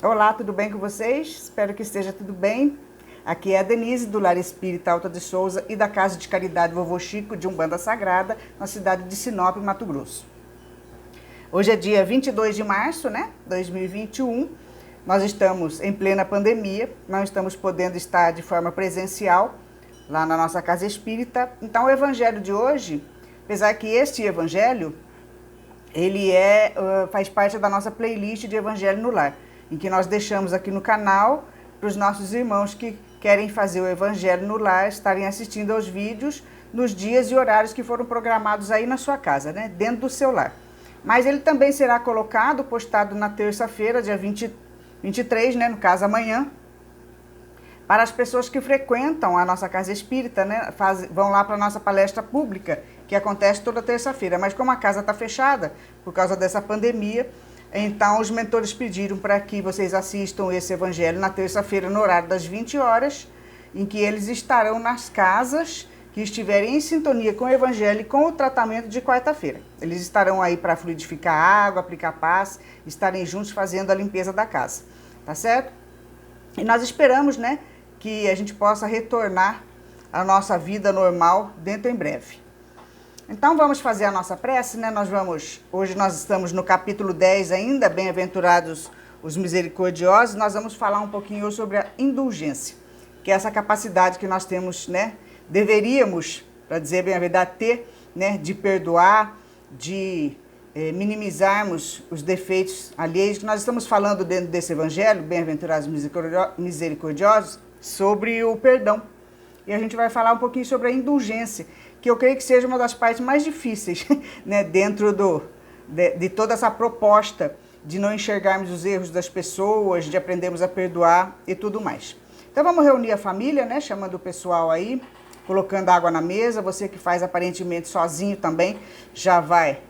Olá, tudo bem com vocês? Espero que esteja tudo bem. Aqui é a Denise, do Lar Espírita Alta de Souza e da Casa de Caridade Vovô Chico, de Umbanda Sagrada, na cidade de Sinop, Mato Grosso. Hoje é dia 22 de março, 2021. Nós estamos em plena pandemia, não estamos podendo estar de forma presencial lá na nossa Casa Espírita. Então, o evangelho de hoje, apesar que este evangelho, ele faz parte da nossa playlist de Evangelho no Lar, em que nós deixamos aqui no canal para os nossos irmãos que querem fazer o Evangelho no Lar estarem assistindo aos vídeos nos dias e horários que foram programados aí na sua casa, dentro do seu lar. Mas ele também será colocado, postado na terça-feira, dia 23, no caso amanhã, para as pessoas que frequentam a nossa Casa Espírita, vão lá para a nossa palestra pública, que acontece toda terça-feira. Mas como a casa está fechada, por causa dessa pandemia, então os mentores pediram para que vocês assistam esse evangelho na terça-feira, no horário das 20 horas, em que eles estarão nas casas que estiverem em sintonia com o evangelho e com o tratamento de quarta-feira. Eles estarão aí para fluidificar a água, aplicar paz, estarem juntos fazendo a limpeza da casa, tá certo? E nós esperamos, que a gente possa retornar à nossa vida normal dentro em breve. Então vamos fazer a nossa prece, Hoje nós estamos no capítulo 10 ainda, bem-aventurados os misericordiosos. Nós vamos falar um pouquinho sobre a indulgência, que é essa capacidade que nós temos, deveríamos, para dizer bem a verdade, ter, de perdoar, de minimizarmos os defeitos alheios, que nós estamos falando dentro desse evangelho, bem-aventurados misericordiosos, sobre o perdão. E a gente vai falar um pouquinho sobre a indulgência, que eu creio que seja uma das partes mais difíceis, dentro de toda essa proposta de não enxergarmos os erros das pessoas, de aprendermos a perdoar e tudo mais. Então vamos reunir a família, chamando o pessoal aí, colocando água na mesa. Você que faz aparentemente sozinho também, já vai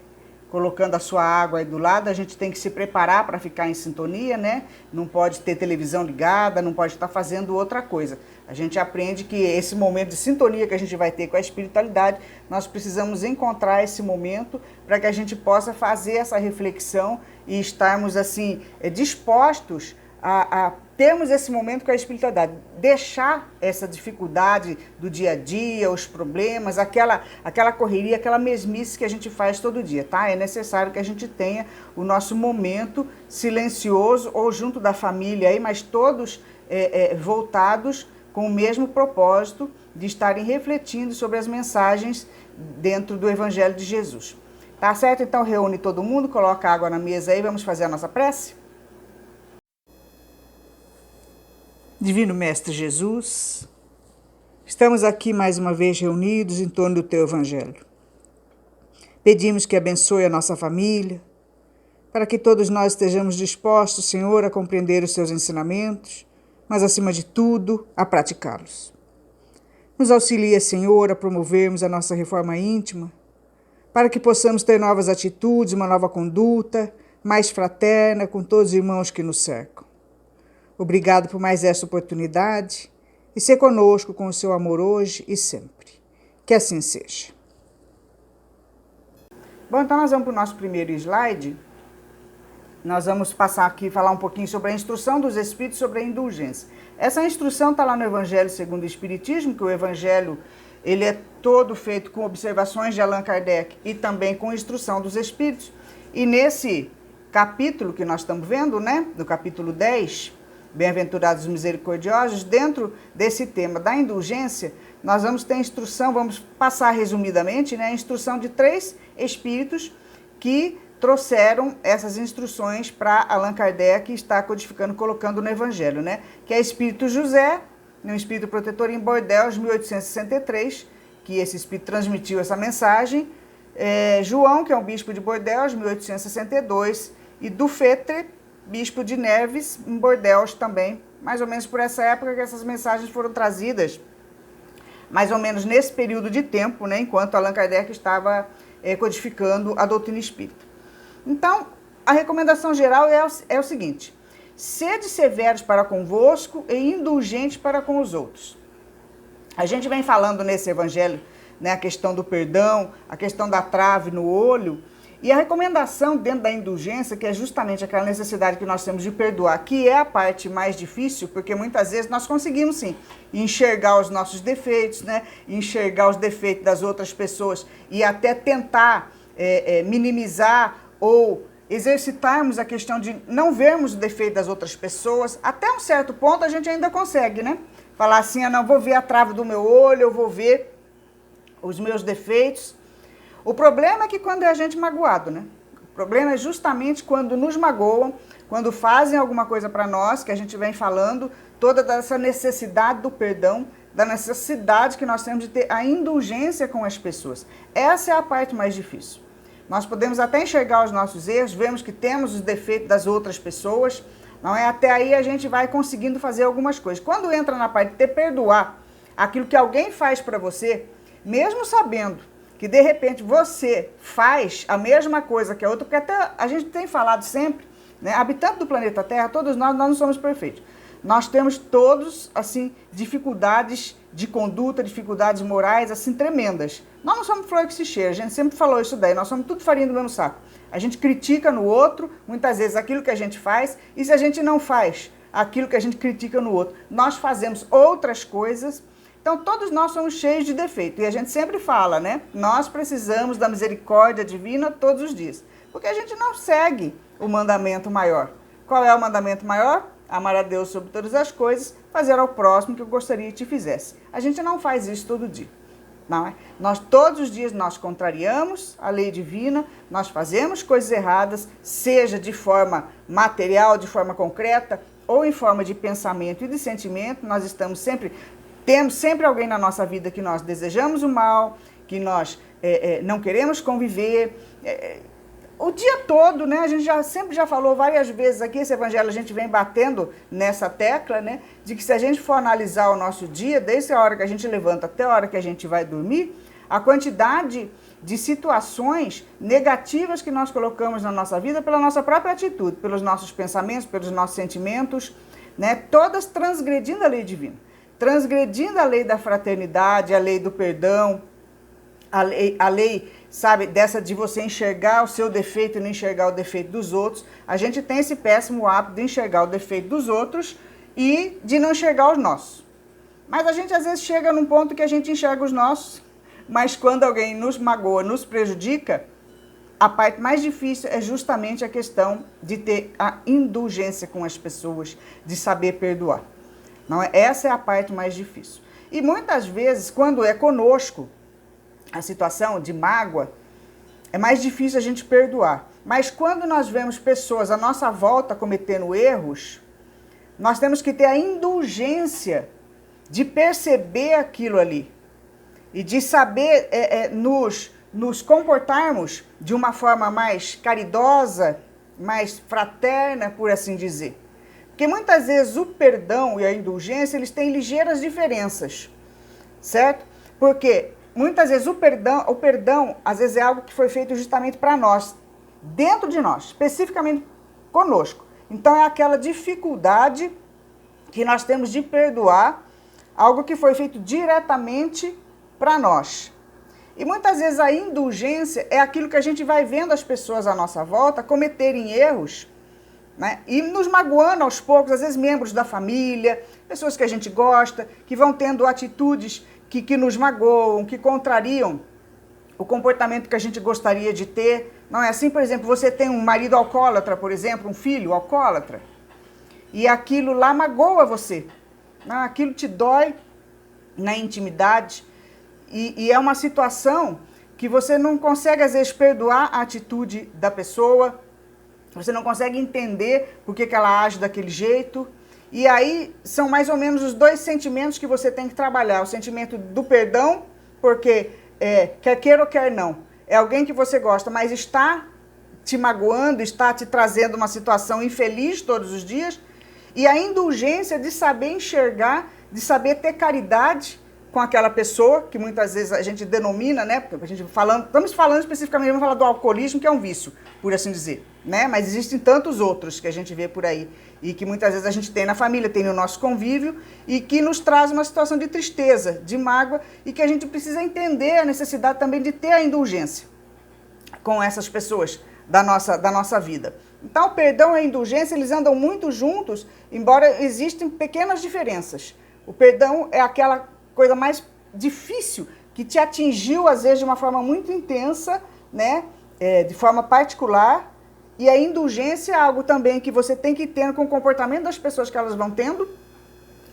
colocando a sua água aí do lado. A gente tem que se preparar para ficar em sintonia, Não pode ter televisão ligada, não pode estar fazendo outra coisa. A gente aprende que esse momento de sintonia que a gente vai ter com a espiritualidade, nós precisamos encontrar esse momento para que a gente possa fazer essa reflexão e estarmos assim dispostos a termos esse momento com a espiritualidade, deixar essa dificuldade do dia a dia, os problemas, aquela correria, aquela mesmice que a gente faz todo dia, tá? É necessário que a gente tenha o nosso momento silencioso ou junto da família aí, mas todos voltados com o mesmo propósito de estarem refletindo sobre as mensagens dentro do Evangelho de Jesus. Tá certo? Então reúne todo mundo, coloca água na mesa aí, vamos fazer a nossa prece? Divino Mestre Jesus, estamos aqui mais uma vez reunidos em torno do Teu Evangelho. Pedimos que abençoe a nossa família, para que todos nós estejamos dispostos, Senhor, a compreender os Seus ensinamentos, mas, acima de tudo, a praticá-los. Nos auxilia, Senhor, a promovermos a nossa reforma íntima, para que possamos ter novas atitudes, uma nova conduta, mais fraterna com todos os irmãos que nos cercam. Obrigado por mais esta oportunidade e ser conosco com o seu amor hoje e sempre. Que assim seja. Bom, então nós vamos para o nosso primeiro slide. Nós vamos passar aqui e falar um pouquinho sobre a instrução dos Espíritos sobre a indulgência. Essa instrução está lá no Evangelho segundo o Espiritismo, que o Evangelho ele é todo feito com observações de Allan Kardec e também com instrução dos Espíritos. E nesse capítulo que nós estamos vendo, do capítulo 10, Bem-aventurados misericordiosos, dentro desse tema da indulgência, nós vamos ter instrução, vamos passar resumidamente, a instrução de 3 espíritos que trouxeram essas instruções para Allan Kardec, está codificando, colocando no Evangelho, que é Espírito José, um espírito protetor em Bordeaux, 1863, que esse espírito transmitiu essa mensagem, João, que é um bispo de Bordeaux, 1862, e Dufetre, bispo de Neves, em Bordeaux também, mais ou menos por essa época que essas mensagens foram trazidas, mais ou menos nesse período de tempo, enquanto Allan Kardec estava codificando a doutrina espírita. Então, a recomendação geral é o seguinte: sede severos para convosco e indulgentes para com os outros. A gente vem falando nesse evangelho, a questão do perdão, a questão da trave no olho, E a recomendação dentro da indulgência, que é justamente aquela necessidade que nós temos de perdoar, que é a parte mais difícil, porque muitas vezes nós conseguimos sim enxergar os nossos defeitos, né? Enxergar os defeitos das outras pessoas e até tentar minimizar ou exercitarmos a questão de não vermos o defeito das outras pessoas. Até um certo ponto a gente ainda consegue, né? Falar assim, não, vou ver a trave do meu olho, eu vou ver os meus defeitos. O problema é que quando é a gente magoado, né? O problema é justamente quando nos magoam, quando fazem alguma coisa para nós, que a gente vem falando, toda essa necessidade do perdão, da necessidade que nós temos de ter a indulgência com as pessoas. Essa é a parte mais difícil. Nós podemos até enxergar os nossos erros, vemos que temos os defeitos das outras pessoas, não é? Até aí a gente vai conseguindo fazer algumas coisas. Quando entra na parte de ter perdoar aquilo que alguém faz para você, mesmo sabendo que de repente você faz a mesma coisa que a outra, porque até a gente tem falado sempre, né? Habitante do planeta Terra, todos nós não somos perfeitos. Nós temos todos, assim, dificuldades de conduta, dificuldades morais, assim, tremendas. Nós não somos flor que se cheira, a gente sempre falou isso daí, nós somos tudo farinha do mesmo saco. A gente critica no outro, muitas vezes, aquilo que a gente faz, e se a gente não faz aquilo que a gente critica no outro, nós fazemos outras coisas. Então, todos nós somos cheios de defeito. E a gente sempre fala, né? Nós precisamos da misericórdia divina todos os dias. Porque a gente não segue o mandamento maior. Qual é o mandamento maior? Amar a Deus sobre todas as coisas, fazer ao próximo que eu gostaria que te fizesse. A gente não faz isso todo dia. Não é? Nós, todos os dias, nós contrariamos a lei divina, nós fazemos coisas erradas, seja de forma material, de forma concreta, ou em forma de pensamento e de sentimento. Nós estamos sempre... Temos sempre alguém na nossa vida que nós desejamos o mal, que nós não queremos conviver. O dia todo, né? A gente sempre já falou várias vezes aqui, esse evangelho a gente vem batendo nessa tecla, né? De que se a gente for analisar o nosso dia, desde a hora que a gente levanta até a hora que a gente vai dormir, a quantidade de situações negativas que nós colocamos na nossa vida pela nossa própria atitude, pelos nossos pensamentos, pelos nossos sentimentos, né? Todas transgredindo a lei divina. Transgredindo a lei da fraternidade, a lei do perdão, a lei, sabe, dessa de você enxergar o seu defeito e não enxergar o defeito dos outros. A gente tem esse péssimo hábito de enxergar o defeito dos outros e de não enxergar os nossos. Mas a gente às vezes chega num ponto que a gente enxerga os nossos, mas quando alguém nos magoa, nos prejudica, a parte mais difícil é justamente a questão de ter a indulgência com as pessoas, de saber perdoar. Não é? Essa é a parte mais difícil. E muitas vezes, quando é conosco a situação de mágoa, é mais difícil a gente perdoar. Mas quando nós vemos pessoas à nossa volta cometendo erros, nós temos que ter a indulgência de perceber aquilo ali e de saber nos comportarmos de uma forma mais caridosa, mais fraterna, por assim dizer. Porque muitas vezes o perdão e a indulgência, eles têm ligeiras diferenças, certo? Porque muitas vezes o perdão, às vezes é algo que foi feito justamente para nós, dentro de nós, especificamente conosco. Então é aquela dificuldade que nós temos de perdoar algo que foi feito diretamente para nós. E muitas vezes a indulgência é aquilo que a gente vai vendo as pessoas à nossa volta cometerem erros, né? E nos magoando aos poucos, às vezes membros da família, pessoas que a gente gosta, que vão tendo atitudes que nos magoam, que contrariam o comportamento que a gente gostaria de ter. Não é assim, por exemplo, você tem um marido alcoólatra, por exemplo, um filho alcoólatra, e aquilo lá magoa você, né? Aquilo te dói na intimidade, e é uma situação que você não consegue, às vezes, perdoar a atitude da pessoa. Você não consegue entender por que ela age daquele jeito. E aí são mais ou menos os dois sentimentos que você tem que trabalhar. O sentimento do perdão, porque quer queira ou quer não, é alguém que você gosta, mas está te magoando, está te trazendo uma situação infeliz todos os dias. E a indulgência de saber enxergar, de saber ter caridade com aquela pessoa, que muitas vezes a gente denomina, né? A gente estamos falando especificamente, vamos falar do alcoolismo, que é um vício, por assim dizer, né? Mas existem tantos outros que a gente vê por aí, e que muitas vezes a gente tem na família, tem no nosso convívio, e que nos traz uma situação de tristeza, de mágoa, e que a gente precisa entender a necessidade também de ter a indulgência. com essas pessoas da nossa vida. Então, o perdão e a indulgência, eles andam muito juntos, embora existem pequenas diferenças. O perdão é aquela coisa mais difícil, que te atingiu, às vezes, de uma forma muito intensa, né? De forma particular. E a indulgência é algo também que você tem que ter com o comportamento das pessoas que elas vão tendo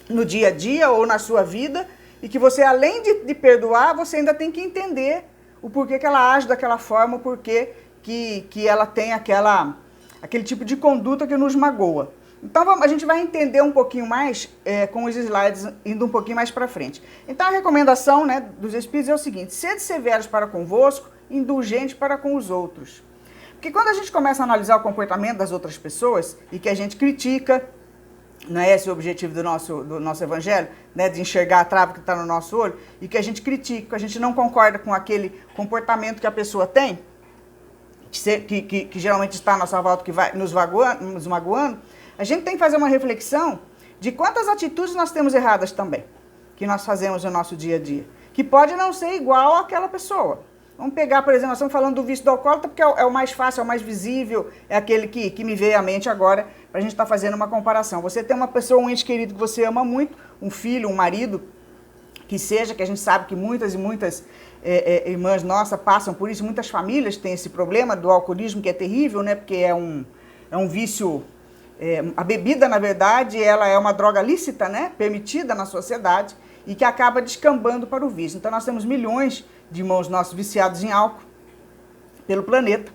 no dia a dia ou na sua vida, e que você, além de perdoar, você ainda tem que entender o porquê que ela age daquela forma, o porquê que ela tem aquele tipo de conduta que nos magoa. Então a gente vai entender um pouquinho mais com os slides, indo um pouquinho mais para frente. Então a recomendação, né, dos Espíritos é o seguinte: sede severos para convosco, indulgente para com os outros. Porque quando a gente começa a analisar o comportamento das outras pessoas e que a gente critica, não é esse o objetivo do nosso evangelho, né, de enxergar a trava que está no nosso olho, e que a gente critica, que a gente não concorda com aquele comportamento que a pessoa tem, que geralmente está à nossa volta, que vai nos magoando, a gente tem que fazer uma reflexão de quantas atitudes nós temos erradas também, que nós fazemos no nosso dia a dia, que pode não ser igual àquela pessoa. Vamos pegar, por exemplo, nós estamos falando do vício do alcoólatra, porque é o mais fácil, é o mais visível, é aquele que me veio à mente agora, para a gente estar fazendo uma comparação. Você tem uma pessoa, um ente querido que você ama muito, um filho, um marido, que a gente sabe que muitas e muitas irmãs nossas passam por isso, muitas famílias têm esse problema do alcoolismo, que é terrível, né? Porque é um vício, a bebida, na verdade, ela é uma droga lícita, né? Permitida na sociedade, e que acaba descambando para o vício. Então nós temos milhões de irmãos nossos viciados em álcool pelo planeta.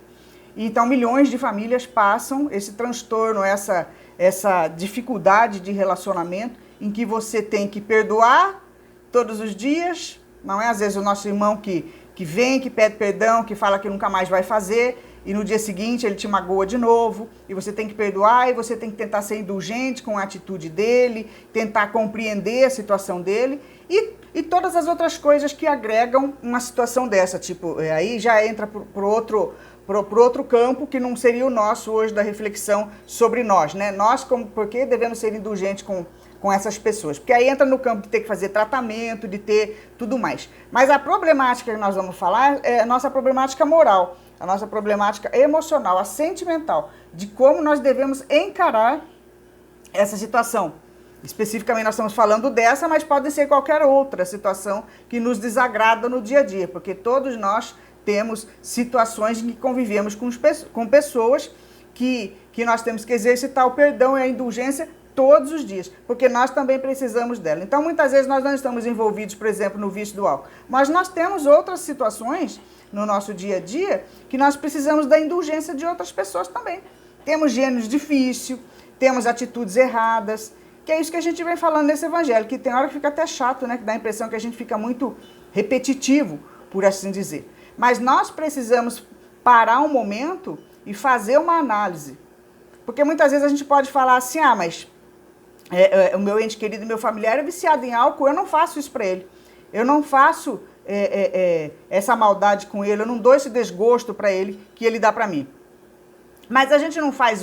E então milhões de famílias passam esse transtorno, essa dificuldade de relacionamento, em que você tem que perdoar todos os dias. Não é às vezes o nosso irmão que vem, que pede perdão, que fala que nunca mais vai fazer, e no dia seguinte ele te magoa de novo, e você tem que perdoar, e você tem que tentar ser indulgente com a atitude dele, tentar compreender a situação dele, e todas as outras coisas que agregam uma situação dessa, tipo, aí já entra pro outro campo, que não seria o nosso hoje da reflexão sobre nós, né? Nós, por que devemos ser indulgentes com essas pessoas? Porque aí entra no campo de ter que fazer tratamento, de ter tudo mais. Mas a problemática que nós vamos falar é a nossa problemática moral, a nossa problemática emocional, a sentimental, de como nós devemos encarar essa situação. Especificamente nós estamos falando dessa, mas pode ser qualquer outra situação que nos desagrada no dia a dia, porque todos nós temos situações em que convivemos com pessoas que nós temos que exercitar o perdão e a indulgência todos os dias, porque nós também precisamos dela. Então, muitas vezes nós não estamos envolvidos, por exemplo, no vício do álcool, mas nós temos outras situações no nosso dia a dia que nós precisamos da indulgência de outras pessoas também. Temos gênios difíceis, temos atitudes erradas, que é isso que a gente vem falando nesse evangelho, que tem hora que fica até chato, né? Que dá a impressão que a gente fica muito repetitivo, por assim dizer. Mas nós precisamos parar um momento e fazer uma análise. Porque muitas vezes a gente pode falar assim, mas o meu ente querido, meu familiar é viciado em álcool, eu não faço isso para ele. Eu não faço essa maldade com ele, eu não dou esse desgosto para ele que ele dá para mim. Mas a gente não faz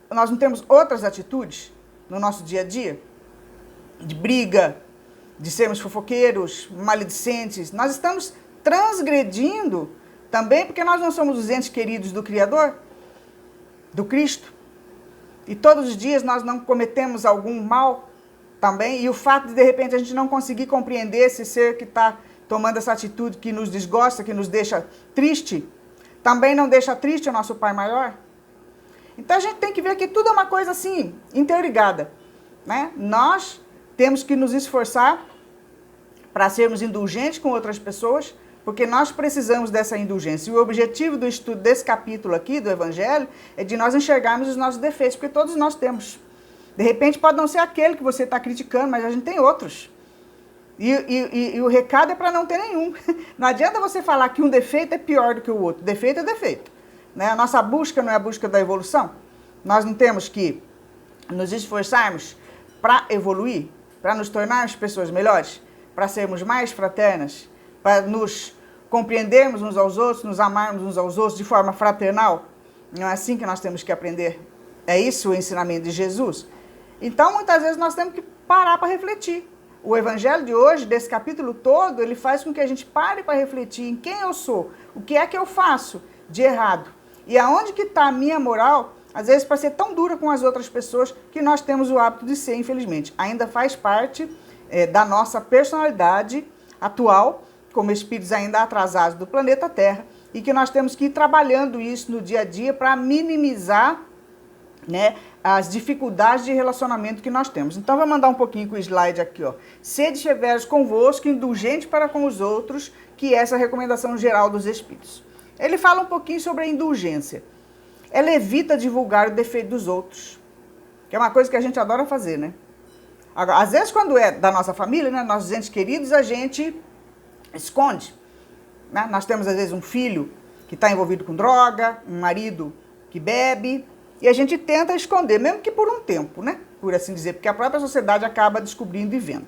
nós não temos outras atitudes no nosso dia a dia? De briga, de sermos fofoqueiros, maledicentes. Nós estamos transgredindo também porque nós não somos os entes queridos do Criador, do Cristo. E todos os dias nós não cometemos algum mal também. E o fato de repente, a gente não conseguir compreender esse ser que está tomando essa atitude que nos desgosta, que nos deixa triste, também não deixa triste o nosso Pai Maior. Então a gente tem que ver que tudo é uma coisa assim, interligada, né? Nós temos que nos esforçar para sermos indulgentes com outras pessoas, porque nós precisamos dessa indulgência. E o objetivo do estudo desse capítulo aqui do Evangelho é de nós enxergarmos os nossos defeitos, porque todos nós temos. De repente pode não ser aquele que você está criticando, mas a gente tem outros. E o recado é para não ter nenhum. Não adianta você falar que um defeito é pior do que o outro. Defeito é defeito. Né? A nossa busca não é a busca da evolução? Nós não temos que nos esforçarmos para evoluir, para nos tornarmos pessoas melhores, para sermos mais fraternas, para nos compreendermos uns aos outros, nos amarmos uns aos outros de forma fraternal? Não é assim que nós temos que aprender? É isso o ensinamento de Jesus? Então, muitas vezes nós temos que parar para refletir. O evangelho de hoje, desse capítulo todo, ele faz com que a gente pare para refletir em quem eu sou, O que é que eu faço de errado? E aonde que está a minha moral, às vezes, para ser tão dura com as outras pessoas que nós temos o hábito de ser, infelizmente. Ainda faz parte da nossa personalidade atual, como espíritos ainda atrasados do planeta Terra, e que nós temos que ir trabalhando isso no dia a dia para minimizar, né, as dificuldades de relacionamento que nós temos. Então, vou mandar um pouquinho com o slide aqui, ó. Sede severos convosco, indulgente para com os outros, que é essa recomendação geral dos espíritos. Ele fala um pouquinho sobre a indulgência. Ela evita divulgar o defeito dos outros, que é uma coisa que a gente adora fazer, né? Agora, às vezes, quando é da nossa família, né, nossos entes queridos, a gente esconde. Né? Nós temos, às vezes, um filho que está envolvido com droga, um marido que bebe, e a gente tenta esconder, mesmo que por um tempo, né? Por assim dizer, porque a própria sociedade acaba descobrindo e vendo.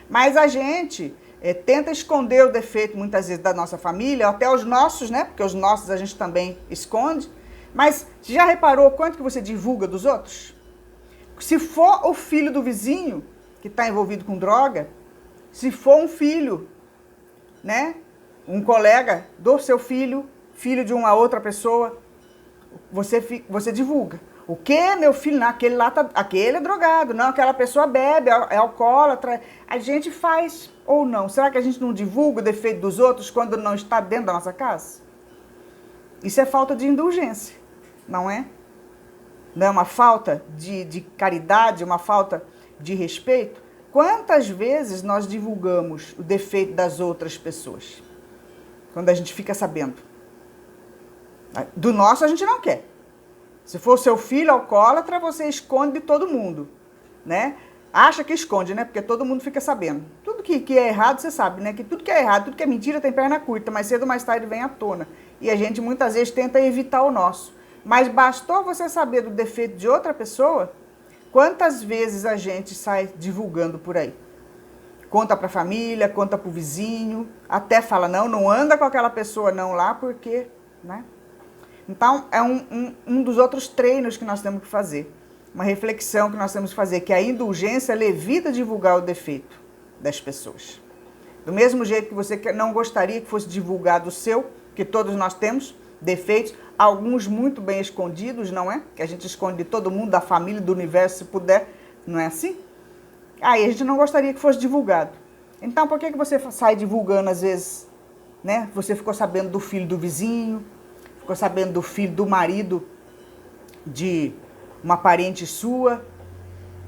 Mas a gente tenta esconder o defeito, muitas vezes, da nossa família, até os nossos, né? Porque os nossos a gente também esconde. Mas já reparou quanto que você divulga dos outros? Se for o filho do vizinho que está envolvido com droga, se for um filho, né? Um colega do seu filho, filho de uma outra pessoa, você divulga. O que, meu filho? Não, aquele é drogado, não, aquela pessoa bebe, é alcoólatra. A gente faz ou não? Será que a gente não divulga o defeito dos outros quando não está dentro da nossa casa? Isso é falta de indulgência, não é? Não é uma falta de caridade, uma falta de respeito? Quantas vezes nós divulgamos o defeito das outras pessoas? Quando a gente fica sabendo. Do nosso a gente não quer. Se for seu filho alcoólatra, você esconde de todo mundo, né? Acha que esconde, né? Porque todo mundo fica sabendo. Tudo que é errado, você sabe, né? Que tudo que é errado, tudo que é mentira tem perna curta, mas cedo ou mais tarde vem à tona. E a gente muitas vezes tenta evitar o nosso. Mas bastou você saber do defeito de outra pessoa, quantas vezes a gente sai divulgando por aí? Conta para a família, conta para o vizinho, até fala, não anda com aquela pessoa não lá, porque, né? Então, é um dos outros treinos que nós temos que fazer. Uma reflexão que nós temos que fazer, que a indulgência ela evita divulgar o defeito das pessoas. Do mesmo jeito que você não gostaria que fosse divulgado o seu, que todos nós temos defeitos, alguns muito bem escondidos, não é? Que a gente esconde de todo mundo, da família, do universo, se puder, não é assim? Aí a gente não gostaria que fosse divulgado. Então, por que você sai divulgando, às vezes, né? Você ficou sabendo do filho do vizinho, ficou sabendo do filho do marido de uma parente sua,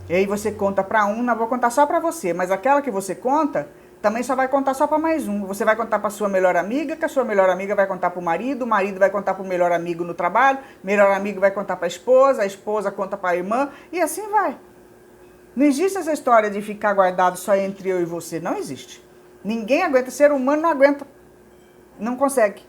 e aí você conta para um, não vou contar só para você, mas aquela que você conta, também só vai contar só para mais um. Você vai contar para sua melhor amiga, que a sua melhor amiga vai contar para o marido vai contar para o melhor amigo no trabalho, o melhor amigo vai contar para a esposa conta para a irmã, e assim vai. Não existe essa história de ficar guardado só entre eu e você, não existe. Ninguém aguenta, ser humano não aguenta, não consegue,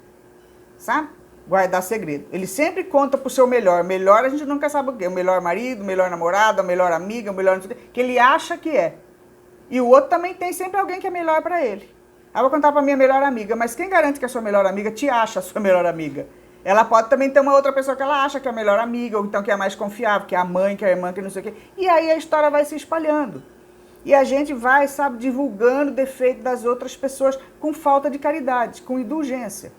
sabe? Guardar segredo. Ele sempre conta pro seu melhor. Melhor a gente nunca sabe o quê. O melhor marido, o melhor namorado, a melhor amiga, o melhor... que ele acha que é. E o outro também tem sempre alguém que é melhor para ele. Eu vou contar pra minha melhor amiga. Mas quem garante que a sua melhor amiga te acha a sua melhor amiga? Ela pode também ter uma outra pessoa que ela acha que é a melhor amiga, ou então que é a mais confiável, que é a mãe, que é a irmã, que não sei o quê. E aí a história vai se espalhando. E a gente vai, sabe, divulgando o defeito das outras pessoas com falta de caridade, com indulgência.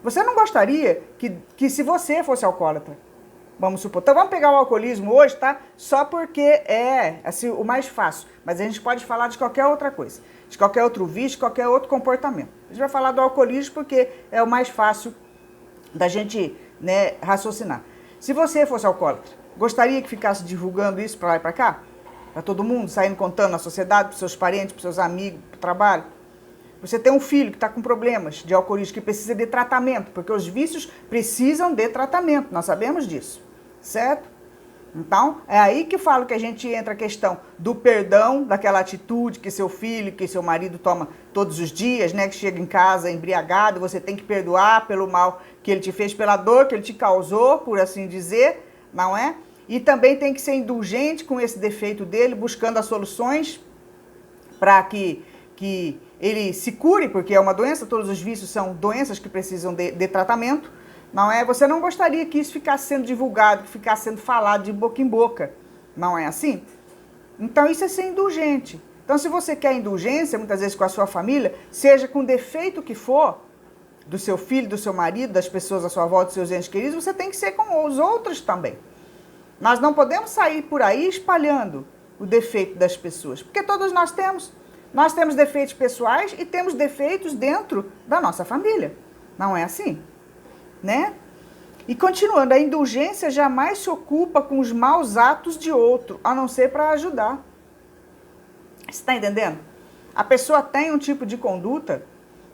Você não gostaria que se você fosse alcoólatra, vamos supor, então vamos pegar o alcoolismo hoje, tá? Só porque é assim, o mais fácil, mas a gente pode falar de qualquer outra coisa, de qualquer outro vício, qualquer outro comportamento. A gente vai falar do alcoolismo porque é o mais fácil da gente, né, raciocinar. Se você fosse alcoólatra, gostaria que ficasse divulgando isso para lá e para cá? Para todo mundo, saindo contando na sociedade, para seus parentes, para seus amigos, para o trabalho? Você tem um filho que está com problemas de alcoolismo, que precisa de tratamento, porque os vícios precisam de tratamento, nós sabemos disso, certo? Então, é aí que falo que a gente entra a questão do perdão, daquela atitude que seu filho, que seu marido toma todos os dias, né? Que chega em casa embriagado, você tem que perdoar pelo mal que ele te fez, pela dor que ele te causou, por assim dizer, não é? E também tem que ser indulgente com esse defeito dele, buscando as soluções para que ele se cure, porque é uma doença, todos os vícios são doenças que precisam de tratamento, não é? Você não gostaria que isso ficasse sendo divulgado, que ficasse sendo falado de boca em boca, não é assim? Então isso é ser indulgente. Então se você quer indulgência, muitas vezes com a sua família, seja com o defeito que for, do seu filho, do seu marido, das pessoas à sua volta, dos seus entes queridos, você tem que ser com os outros também. Nós não podemos sair por aí espalhando o defeito das pessoas, porque todos nós temos. Nós temos defeitos pessoais e temos defeitos dentro da nossa família. Não é assim, né? E continuando, a indulgência jamais se ocupa com os maus atos de outro, a não ser para ajudar. Você está entendendo? A pessoa tem um tipo de conduta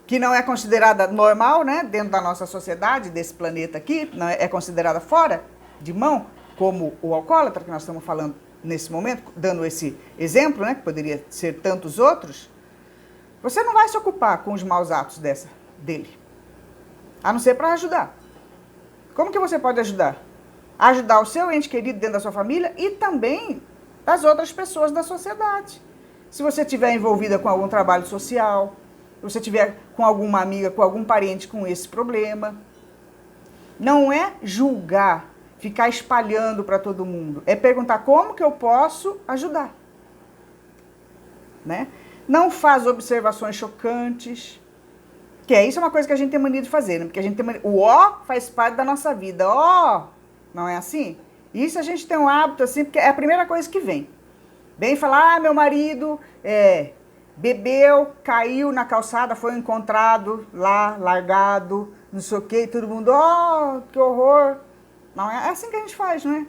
que não é considerada normal, né? Dentro da nossa sociedade, desse planeta aqui, não é considerada fora de mão, como o alcoólatra, que nós estamos falando nesse momento, dando esse exemplo, né? Que poderia ser tantos outros. Você não vai se ocupar com os maus atos dele, a não ser para ajudar. Como que você pode ajudar? Ajudar o seu ente querido dentro da sua família e também das outras pessoas da sociedade. Se você estiver envolvida com algum trabalho social, se você estiver com alguma amiga, com algum parente com esse problema. Não é julgar, ficar espalhando para todo mundo. É perguntar como que eu posso ajudar. Né? Não faz observações chocantes. Que isso é uma coisa que a gente tem mania de fazer, né? Porque a gente tem mania... O ó faz parte da nossa vida. Ó, não é assim? Isso a gente tem um hábito assim, porque é a primeira coisa que vem. Vem falar, meu marido bebeu, caiu na calçada, foi encontrado lá, largado, não sei o quê, e todo mundo, que horror. Não é assim que a gente faz, não é?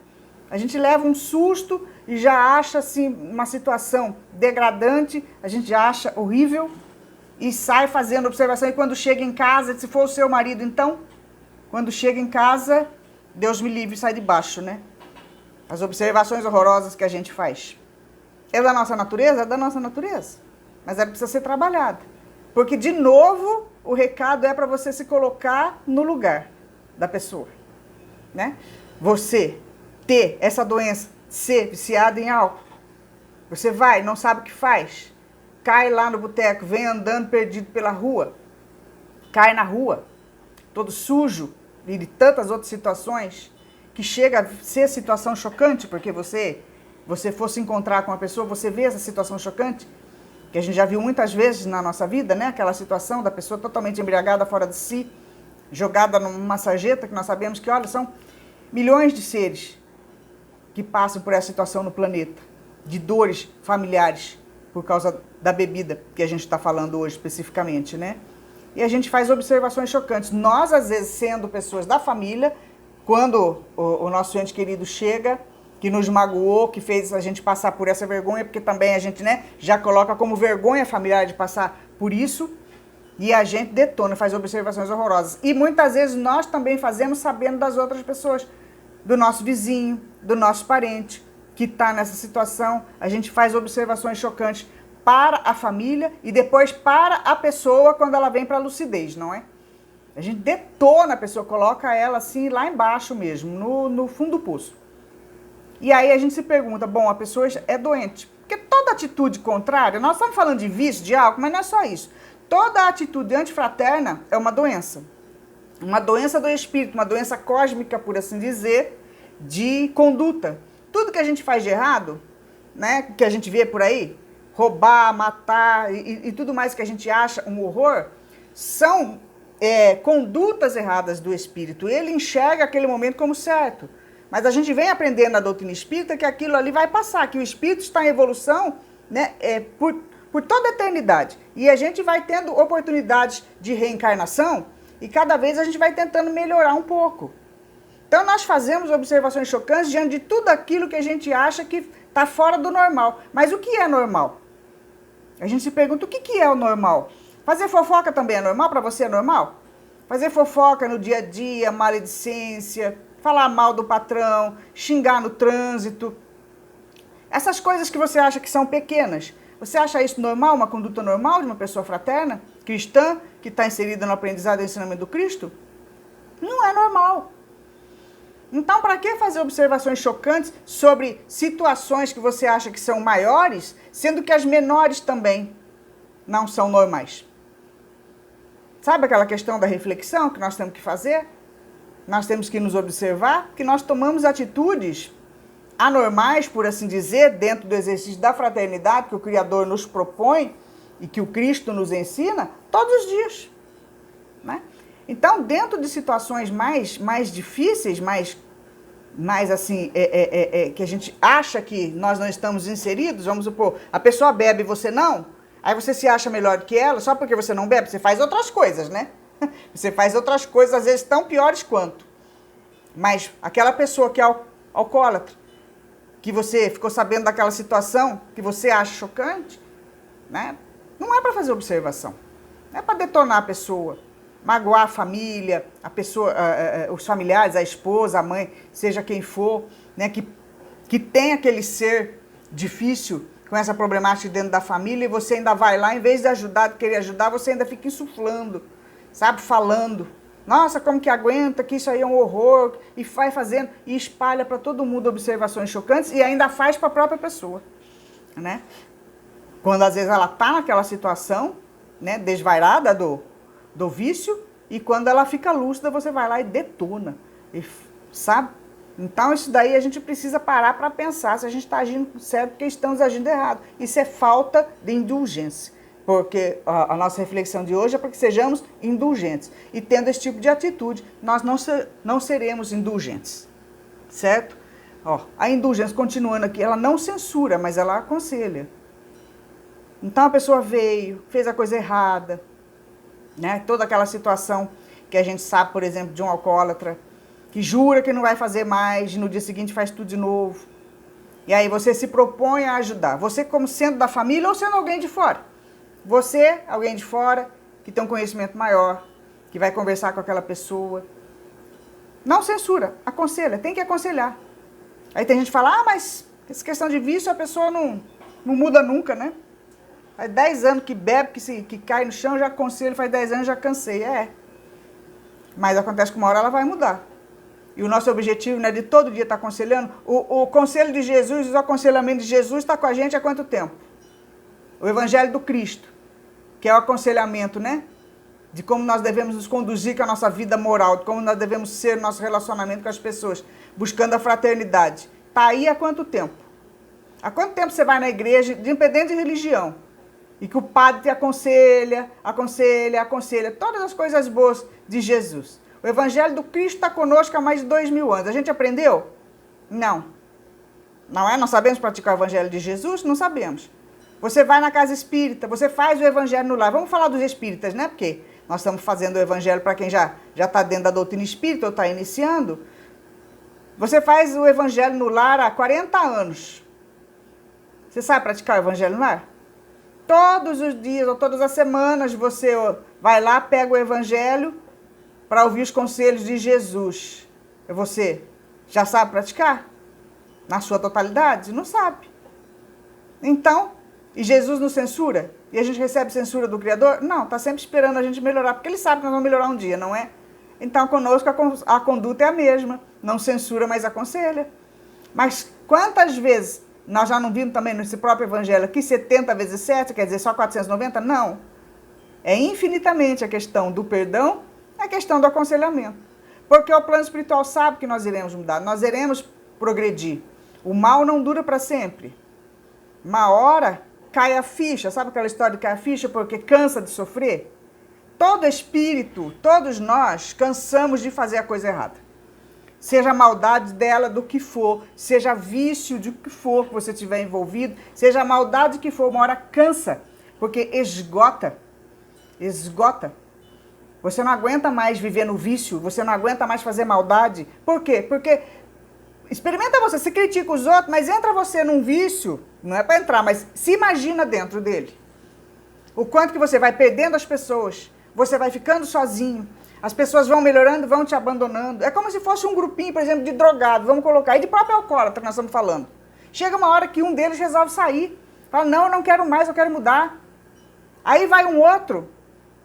A gente leva um susto e já acha assim uma situação degradante, a gente já acha horrível e sai fazendo observação. E quando chega em casa, se for o seu marido, então, quando chega em casa, Deus me livre, sai de baixo, né? As observações horrorosas que a gente faz. É da nossa natureza? É da nossa natureza. Mas ela precisa ser trabalhada. Porque, de novo, o recado é para você se colocar no lugar da pessoa. Né? Você ter essa doença, ser viciado em álcool. Você vai, não sabe o que faz. Cai lá no boteco, vem andando perdido pela rua. Cai na rua, todo sujo, e de tantas outras situações, que chega a ser situação chocante, porque você fosse encontrar com uma pessoa, você vê essa situação chocante, que a gente já viu muitas vezes na nossa vida, né? Aquela situação da pessoa totalmente embriagada, fora de si, jogada numa sarjeta, que nós sabemos que, olha, são milhões de seres que passam por essa situação no planeta, de dores familiares, por causa da bebida, que a gente está falando hoje especificamente, né? E a gente faz observações chocantes. Nós, às vezes, sendo pessoas da família, quando o nosso ente querido chega, que nos magoou, que fez a gente passar por essa vergonha, porque também a gente, né, já coloca como vergonha familiar de passar por isso, e a gente detona, faz observações horrorosas. E muitas vezes nós também fazemos sabendo das outras pessoas, do nosso vizinho, do nosso parente, que está nessa situação. A gente faz observações chocantes para a família e depois para a pessoa quando ela vem para a lucidez, não é? A gente detona a pessoa, coloca ela assim lá embaixo mesmo, no fundo do poço. E aí a gente se pergunta, bom, a pessoa é doente. Porque toda atitude contrária, nós estamos falando de vício, de álcool, mas não é só isso. Toda atitude antifraterna é uma doença. Uma doença do espírito, uma doença cósmica, por assim dizer, de conduta. Tudo que a gente faz de errado, né, que a gente vê por aí, roubar, matar e tudo mais que a gente acha um horror, são condutas erradas do espírito. Ele enxerga aquele momento como certo. Mas a gente vem aprendendo na doutrina espírita que aquilo ali vai passar, que o espírito está em evolução, né, por toda a eternidade. E a gente vai tendo oportunidades de reencarnação e cada vez a gente vai tentando melhorar um pouco. Então nós fazemos observações chocantes diante de tudo aquilo que a gente acha que está fora do normal. Mas o que é normal? A gente se pergunta o que é o normal? Fazer fofoca também é normal? Para você é normal? Fazer fofoca no dia a dia, maledicência, falar mal do patrão, xingar no trânsito. Essas coisas que você acha que são pequenas. Você acha isso normal, uma conduta normal de uma pessoa fraterna, cristã, que está inserida no aprendizado e ensinamento do Cristo? Não é normal. Então, para que fazer observações chocantes sobre situações que você acha que são maiores, sendo que as menores também não são normais? Sabe aquela questão da reflexão que nós temos que fazer? Nós temos que nos observar, que nós tomamos atitudes anormais, por assim dizer, dentro do exercício da fraternidade que o Criador nos propõe e que o Cristo nos ensina todos os dias, né? Então, dentro de situações mais difíceis, mais assim, que a gente acha que nós não estamos inseridos, vamos supor, a pessoa bebe e você não, aí você se acha melhor que ela, só porque você não bebe, você faz outras coisas, né? Você faz outras coisas, às vezes, tão piores quanto. Mas aquela pessoa que é alcoólatra, que você ficou sabendo daquela situação, que você acha chocante, né? Não é para fazer observação. Não é para detonar a pessoa, magoar a família, a pessoa, os familiares, a esposa, a mãe, seja quem for, né? Que tem aquele ser difícil com essa problemática dentro da família e você ainda vai lá, em vez de ajudar, de querer ajudar, você ainda fica insuflando, sabe? Falando. Nossa, como que aguenta, que isso aí é um horror, e vai fazendo, e espalha para todo mundo observações chocantes e ainda faz para a própria pessoa, né? Quando às vezes ela está naquela situação, né, desvairada do vício, e quando ela fica lúcida, você vai lá e detona, sabe? Então isso daí a gente precisa parar para pensar se a gente está agindo certo porque estamos agindo errado. Isso é falta de indulgência. Porque a nossa reflexão de hoje é para que sejamos indulgentes. E tendo esse tipo de atitude, nós não seremos indulgentes. Certo? Ó, a indulgência, continuando aqui, ela não censura, mas ela aconselha. Então a pessoa veio, fez a coisa errada, né? Toda aquela situação que a gente sabe, por exemplo, de um alcoólatra, que jura que não vai fazer mais, e no dia seguinte faz tudo de novo. E aí você se propõe a ajudar. Você como sendo da família ou sendo alguém de fora. Você, alguém de fora, que tem um conhecimento maior, que vai conversar com aquela pessoa. Não censura, aconselha, tem que aconselhar. Aí tem gente que fala, mas essa questão de vício a pessoa não muda nunca, né? Faz 10 anos que bebe, que cai no chão, já aconselho, faz 10 anos já cansei. Mas acontece que uma hora ela vai mudar. E o nosso objetivo não é de todo dia estar aconselhando. O conselho de Jesus, o aconselhamento de Jesus está com a gente há quanto tempo? O Evangelho do Cristo, que é o aconselhamento, né? De como nós devemos nos conduzir com a nossa vida moral, de como nós devemos ser no nosso relacionamento com as pessoas, buscando a fraternidade. Está aí há quanto tempo? Há quanto tempo você vai na igreja, independente de religião, e que o padre te aconselha, todas as coisas boas de Jesus. O Evangelho do Cristo está conosco há mais de 2000 anos. A gente aprendeu? Não. Não é? Nós sabemos praticar o Evangelho de Jesus? Não sabemos. Você vai na casa espírita, você faz o evangelho no lar. Vamos falar dos espíritas, né? Porque nós estamos fazendo o evangelho para quem já está dentro da doutrina espírita ou está iniciando. Você faz o evangelho no lar há 40 anos. Você sabe praticar o evangelho no lar? Todos os dias ou todas as semanas você vai lá, pega o evangelho para ouvir os conselhos de Jesus. Você já sabe praticar? Na sua totalidade? Não sabe. Então... E Jesus nos censura? E a gente recebe censura do Criador? Não, está sempre esperando a gente melhorar, porque Ele sabe que nós vamos melhorar um dia, não é? Então, conosco a conduta é a mesma. Não censura, mas aconselha. Mas quantas vezes nós já não vimos também nesse próprio Evangelho aqui, 70 vezes 7, quer dizer, só 490? Não. É infinitamente a questão do perdão, a questão do aconselhamento. Porque o plano espiritual sabe que nós iremos mudar, nós iremos progredir. O mal não dura para sempre. Uma hora... cai a ficha, sabe aquela história de cair a ficha porque cansa de sofrer? Todo espírito, todos nós, cansamos de fazer a coisa errada. Seja a maldade dela do que for, seja vício de que for que você tiver envolvido, seja a maldade que for, uma hora cansa, porque esgota. Você não aguenta mais viver no vício, você não aguenta mais fazer maldade. Por quê? Porque experimenta você critica os outros, mas entra você num vício, não é para entrar, mas se imagina dentro dele. O quanto que você vai perdendo as pessoas, você vai ficando sozinho, as pessoas vão melhorando, vão te abandonando. É como se fosse um grupinho, por exemplo, de drogado, vamos colocar, e de próprio alcoólatra que nós estamos falando. Chega uma hora que um deles resolve sair, fala, não, eu não quero mais, eu quero mudar. Aí vai um outro,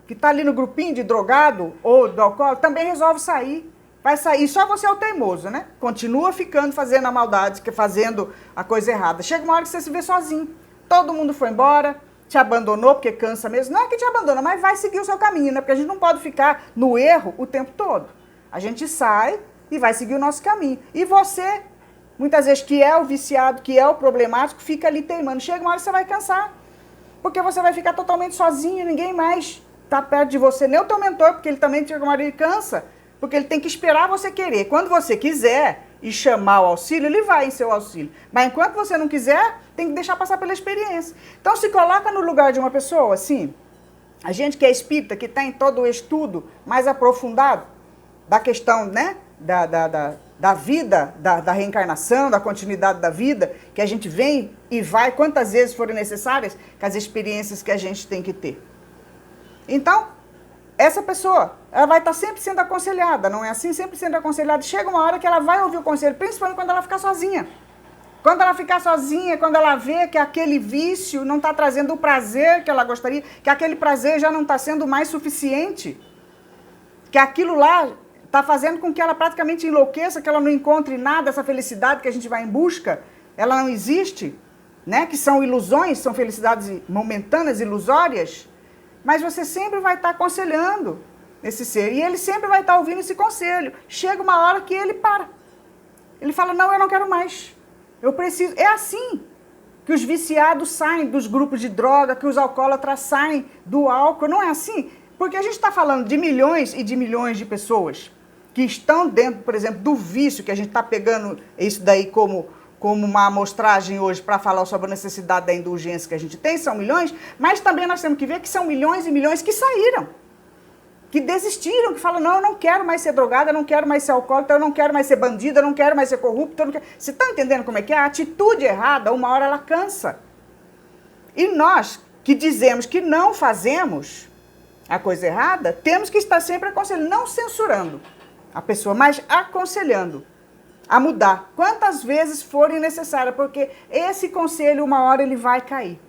que está ali no grupinho de drogado ou do alcoólatra, também resolve sair. Vai sair, só você é o teimoso, né? Continua ficando, fazendo a maldade, fazendo a coisa errada. Chega uma hora que você se vê sozinho. Todo mundo foi embora, te abandonou, porque cansa mesmo. Não é que te abandona, mas vai seguir o seu caminho, né? Porque a gente não pode ficar no erro o tempo todo. A gente sai e vai seguir o nosso caminho. E você, muitas vezes, que é o viciado, que é o problemático, fica ali teimando. Chega uma hora que você vai cansar. Porque você vai ficar totalmente sozinho, ninguém mais estar perto de você, nem o teu mentor, porque ele também ele cansa, porque ele tem que esperar você querer. Quando você quiser e chamar o auxílio, ele vai em seu auxílio. Mas enquanto você não quiser, tem que deixar passar pela experiência. Então se coloca no lugar de uma pessoa, assim, a gente que é espírita, que tem todo o estudo mais aprofundado da questão, né, da vida, da reencarnação, da continuidade da vida, que a gente vem e vai quantas vezes forem necessárias, com as experiências que a gente tem que ter. Então, essa pessoa, ela vai estar sempre sendo aconselhada, não é assim? Sempre sendo aconselhada. Chega uma hora que ela vai ouvir o conselho, principalmente quando ela ficar sozinha. Quando ela ficar sozinha, quando ela vê que aquele vício não está trazendo o prazer que ela gostaria, que aquele prazer já não está sendo mais suficiente, que aquilo lá está fazendo com que ela praticamente enlouqueça, que ela não encontre nada, essa felicidade que a gente vai em busca, ela não existe, né? Que são ilusões, são felicidades momentâneas, ilusórias, mas você sempre vai estar aconselhando esse ser, e ele sempre vai estar ouvindo esse conselho. Chega uma hora que ele para, ele fala, não, eu não quero mais, eu preciso. É assim que os viciados saem dos grupos de droga, que os alcoólatras saem do álcool, não é assim? Porque a gente está falando de milhões e de milhões de pessoas que estão dentro, por exemplo, do vício, que a gente está pegando isso daí como uma amostragem hoje para falar sobre a necessidade da indulgência que a gente tem, são milhões, mas também nós temos que ver que são milhões e milhões que saíram, que desistiram, que falam, não, eu não quero mais ser drogada, eu não quero mais ser alcoólatra, eu não quero mais ser bandida, eu não quero mais ser corrupto, eu não quero... Você está entendendo como é que é? A atitude errada, uma hora ela cansa. E nós que dizemos que não fazemos a coisa errada, temos que estar sempre aconselhando, não censurando a pessoa, mas aconselhando a mudar, quantas vezes forem necessárias, porque esse conselho, uma hora, ele vai cair.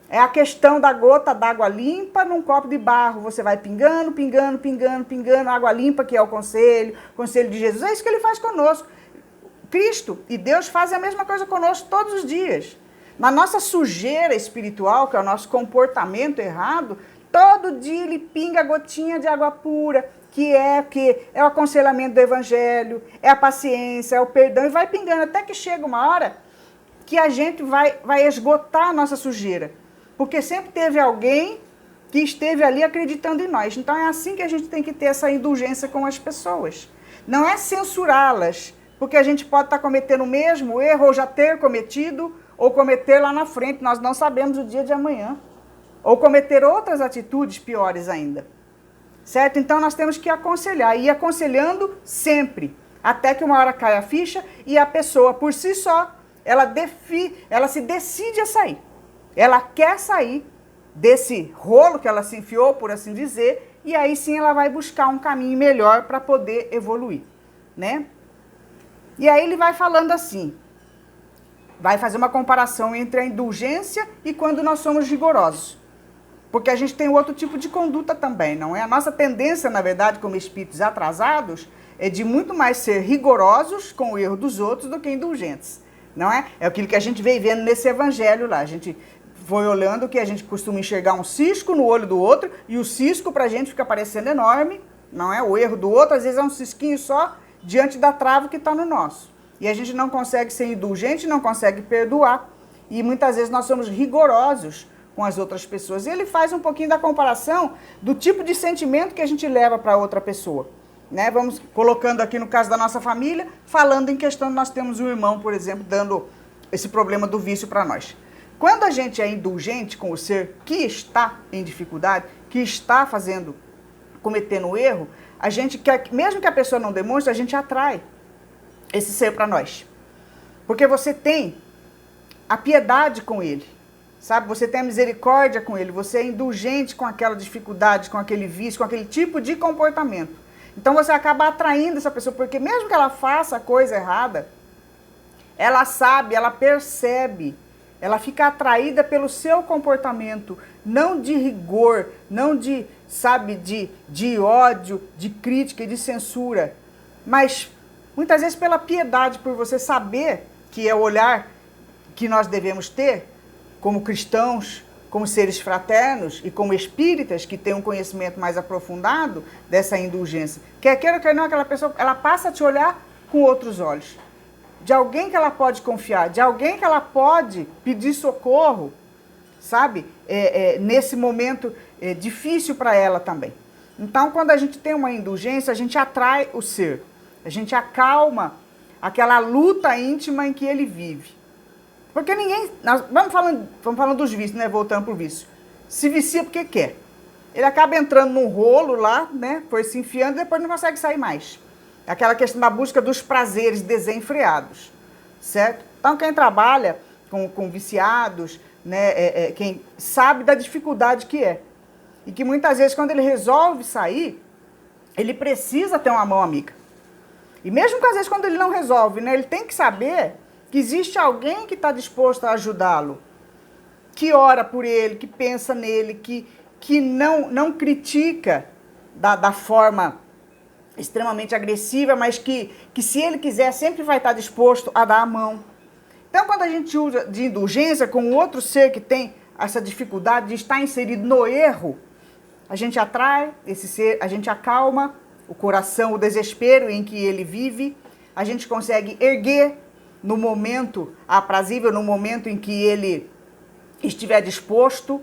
É a questão da gota d'água limpa num copo de barro, você vai pingando, pingando, pingando, pingando, água limpa, que é o conselho de Jesus, é isso que ele faz conosco. Cristo e Deus fazem a mesma coisa conosco todos os dias. Na nossa sujeira espiritual, que é o nosso comportamento errado, todo dia ele pinga gotinha de água pura, que é o aconselhamento do evangelho, é a paciência, é o perdão, e vai pingando até que chega uma hora que a gente vai esgotar a nossa sujeira. Porque sempre teve alguém que esteve ali acreditando em nós. Então é assim que a gente tem que ter essa indulgência com as pessoas. Não é censurá-las, porque a gente pode estar cometendo o mesmo erro, ou já ter cometido, ou cometer lá na frente, nós não sabemos o dia de amanhã. Ou cometer outras atitudes piores ainda. Certo? Então nós temos que aconselhar, e ir aconselhando sempre, até que uma hora caia a ficha e a pessoa por si só, ela se decide a sair. Ela quer sair desse rolo que ela se enfiou, por assim dizer, e aí sim ela vai buscar um caminho melhor para poder evoluir, né? E aí ele vai falando assim, vai fazer uma comparação entre a indulgência e quando nós somos rigorosos. Porque a gente tem outro tipo de conduta também, não é? A nossa tendência, na verdade, como espíritos atrasados, é de muito mais ser rigorosos com o erro dos outros do que indulgentes, não é? É aquilo que a gente veio vendo nesse evangelho lá. A gente foi olhando que a gente costuma enxergar um cisco no olho do outro, e o cisco pra gente fica parecendo enorme, não é? O erro do outro, às vezes, é um cisquinho só diante da trave que está no nosso. E a gente não consegue ser indulgente, não consegue perdoar, e muitas vezes nós somos rigorosos com as outras pessoas. E ele faz um pouquinho da comparação do tipo de sentimento que a gente leva para outra pessoa, né? Vamos colocando aqui no caso da nossa família, falando em questão de nós temos um irmão, por exemplo, dando esse problema do vício para nós. Quando a gente é indulgente com o ser que está em dificuldade, que está cometendo erro, a gente quer, mesmo que a pessoa não demonstre, a gente atrai esse ser para nós. Porque você tem a piedade com ele. Sabe, você tem a misericórdia com ele, você é indulgente com aquela dificuldade, com aquele vício, com aquele tipo de comportamento. Então você acaba atraindo essa pessoa, porque mesmo que ela faça a coisa errada, ela sabe, ela percebe, ela fica atraída pelo seu comportamento, não de rigor, não de, sabe, de ódio, de crítica e de censura, mas muitas vezes pela piedade, por você saber que é o olhar que nós devemos ter, como cristãos, como seres fraternos e como espíritas que têm um conhecimento mais aprofundado dessa indulgência. Quer queira, quer não, aquela pessoa, ela passa a te olhar com outros olhos. De alguém que ela pode confiar, de alguém que ela pode pedir socorro, sabe? Nesse momento difícil para ela também. Então, quando a gente tem uma indulgência, a gente atrai o ser, a gente acalma aquela luta íntima em que ele vive. Porque ninguém... Vamos falando dos vícios, né? Voltando para o vício. Se vicia porque quer. Ele acaba entrando num rolo lá, né? Foi se enfiando e depois não consegue sair mais. Aquela questão da busca dos prazeres desenfreados, certo? Então, quem trabalha com viciados, né? Quem sabe da dificuldade que é. E que muitas vezes, quando ele resolve sair, ele precisa ter uma mão amiga. E mesmo que às vezes, quando ele não resolve, né? Ele tem que saber que existe alguém que está disposto a ajudá-lo, que ora por ele, que pensa nele, que não critica da forma extremamente agressiva, mas que se ele quiser, sempre vai estar disposto a dar a mão. Então, quando a gente usa de indulgência com outro ser que tem essa dificuldade de estar inserido no erro, a gente atrai esse ser, a gente acalma o coração, o desespero em que ele vive, a gente consegue erguer no momento aprazível, no momento em que ele estiver disposto,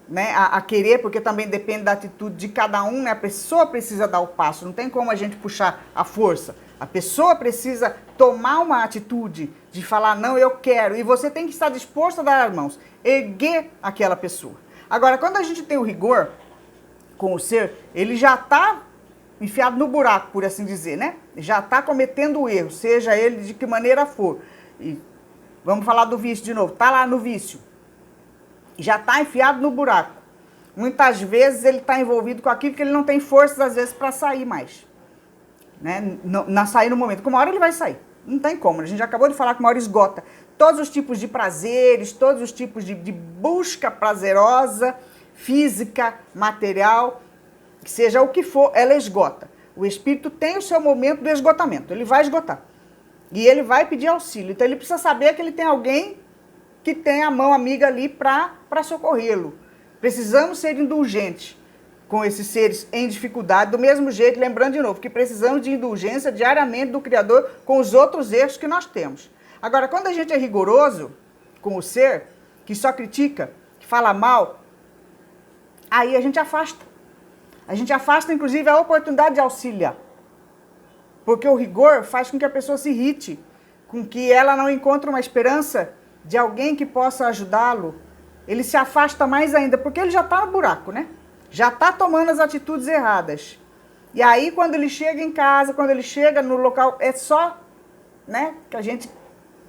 né, a querer, porque também depende da atitude de cada um, né? A pessoa precisa dar o passo, não tem como a gente puxar a força. A pessoa precisa tomar uma atitude de falar, não, eu quero, e você tem que estar disposto a dar as mãos, erguer aquela pessoa. Agora, quando a gente tem o rigor com o ser, ele já está enfiado no buraco, por assim dizer, né? Já está cometendo o erro, seja ele de que maneira for. E vamos falar do vício de novo. Está lá no vício. Já está enfiado no buraco. Muitas vezes ele está envolvido com aquilo que ele não tem forças, às vezes, para sair mais. Né? Sair no momento. Com uma hora ele vai sair. Não tem como. A gente já acabou de falar que uma hora esgota todos os tipos de prazeres, todos os tipos de busca prazerosa, física, material, que seja o que for, ela esgota. O espírito tem o seu momento do esgotamento, ele vai esgotar. E ele vai pedir auxílio. Então ele precisa saber que ele tem alguém que tem a mão amiga ali para socorrê-lo. Precisamos ser indulgentes com esses seres em dificuldade, do mesmo jeito, lembrando de novo, que precisamos de indulgência diariamente do Criador com os outros erros que nós temos. Agora, quando a gente é rigoroso com o ser, que só critica, que fala mal, aí a gente afasta. A gente afasta, inclusive, a oportunidade de auxiliar. Porque o rigor faz com que a pessoa se irrite, com que ela não encontre uma esperança de alguém que possa ajudá-lo. Ele se afasta mais ainda, porque ele já está no buraco, né? Já está tomando as atitudes erradas. E aí, quando ele chega em casa, quando ele chega no local, é só, né, que a gente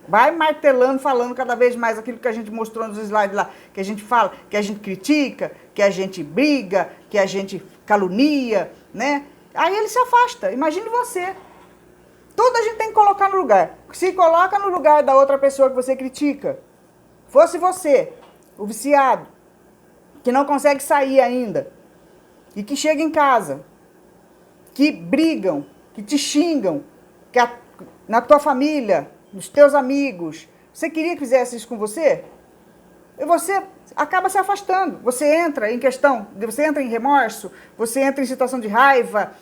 vai martelando, falando cada vez mais aquilo que a gente mostrou nos slides lá, que a gente fala, que a gente critica, que a gente briga, que a gente calunia, né? Aí ele se afasta. Imagine você. Tudo a gente tem que colocar no lugar. Se coloca no lugar da outra pessoa que você critica. Fosse você, o viciado, que não consegue sair ainda, e que chega em casa, que brigam, que te xingam, que na tua família, nos teus amigos, você queria que fizesse isso com você? E você acaba se afastando. Você entra em questão, você entra em remorso, você entra em situação de raiva,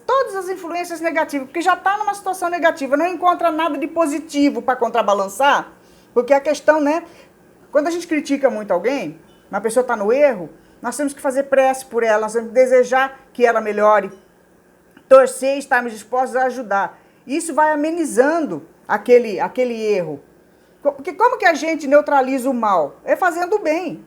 todas as influências negativas, porque já está numa situação negativa, não encontra nada de positivo para contrabalançar, porque a questão, né, quando a gente critica muito alguém, uma pessoa está no erro, nós temos que fazer prece por ela, nós temos que desejar que ela melhore, torcer e estarmos dispostos a ajudar. Isso vai amenizando aquele erro. Porque como que a gente neutraliza o mal? É fazendo o bem.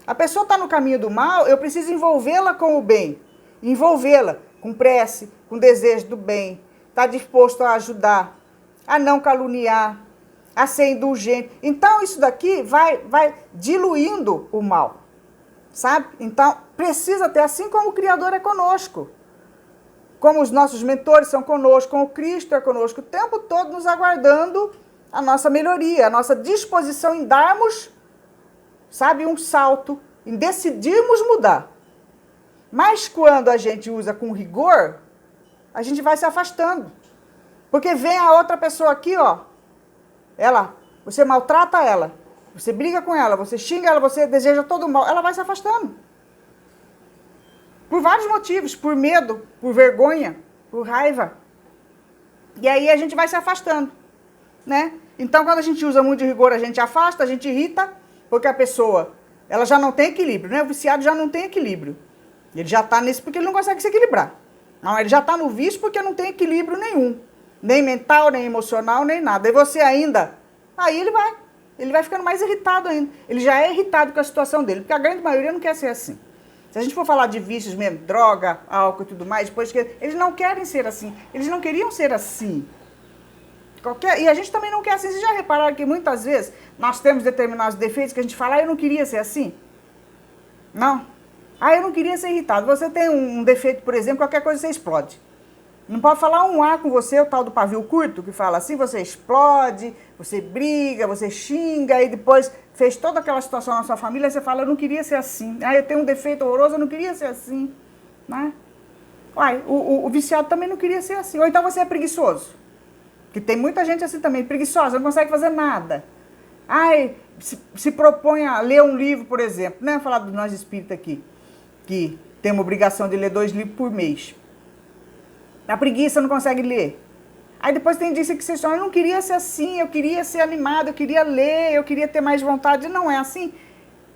A pessoa está no caminho do mal, eu preciso envolvê-la com o bem. Envolvê-la com prece, com desejo do bem. Está disposto a ajudar, a não caluniar, a ser indulgente. Então isso daqui vai diluindo o mal. Sabe? Então precisa ter, assim como o Criador é conosco. Como os nossos mentores são conosco, como o Cristo é conosco, o tempo todo nos aguardando a nossa melhoria, a nossa disposição em darmos, sabe, um salto, em decidirmos mudar. Mas quando a gente usa com rigor, a gente vai se afastando. Porque vem a outra pessoa aqui, ó, você maltrata ela, você briga com ela, você xinga ela, você deseja todo o mal, ela vai se afastando. Por vários motivos, por medo, por vergonha, por raiva. E aí a gente vai se afastando, né? Então, quando a gente usa muito de rigor, a gente afasta, a gente irrita, porque a pessoa Ela já não tem equilíbrio, né? O viciado já não tem equilíbrio. Ele já está nisso porque ele não consegue se equilibrar. Não, ele já está no vício porque não tem equilíbrio nenhum. Nem mental, nem emocional, nem nada. E você ainda... Aí ele vai ficando mais irritado ainda. Ele já é irritado com a situação dele, porque a grande maioria não quer ser assim. Se a gente for falar de vícios mesmo, droga, álcool e tudo mais, depois que eles não querem ser assim. Eles não queriam ser assim. E a gente também não quer assim. Vocês já repararam que muitas vezes nós temos determinados defeitos que a gente fala, eu não queria ser assim? Não. Eu não queria ser irritado. Você tem um defeito, por exemplo, qualquer coisa você explode. Não pode falar um A com você, o tal do pavio curto, que fala assim, você explode, você briga, você xinga, e depois fez toda aquela situação na sua família, você fala, eu não queria ser assim. Eu tenho um defeito horroroso, eu não queria ser assim. Né? O viciado também não queria ser assim. Ou então você é preguiçoso. Que tem muita gente assim também, preguiçosa, não consegue fazer nada. Se propõe a ler um livro, por exemplo, né? Falar do nós espírita aqui, que tem uma obrigação de ler 2 livros por mês. A preguiça não consegue ler. Aí depois tem dia que você fala, eu não queria ser assim, eu queria ser animado, eu queria ler, eu queria ter mais vontade. Não é assim.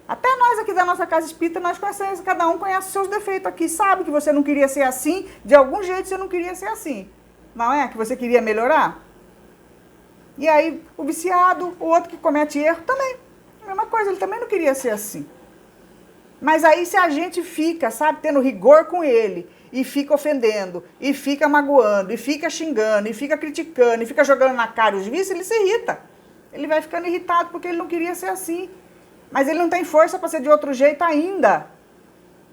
Até nós aqui da nossa casa espírita, nós conhecemos, cada um conhece os seus defeitos aqui, sabe que você não queria ser assim, de algum jeito você não queria ser assim. Não é? Que você queria melhorar? E aí o viciado, o outro que comete erro também. A mesma coisa, ele também não queria ser assim. Mas aí se a gente fica, sabe, tendo rigor com ele, e fica ofendendo, e fica magoando, e fica xingando, e fica criticando, e fica jogando na cara os vícios, ele se irrita. Ele vai ficando irritado porque ele não queria ser assim. Mas ele não tem força para ser de outro jeito ainda.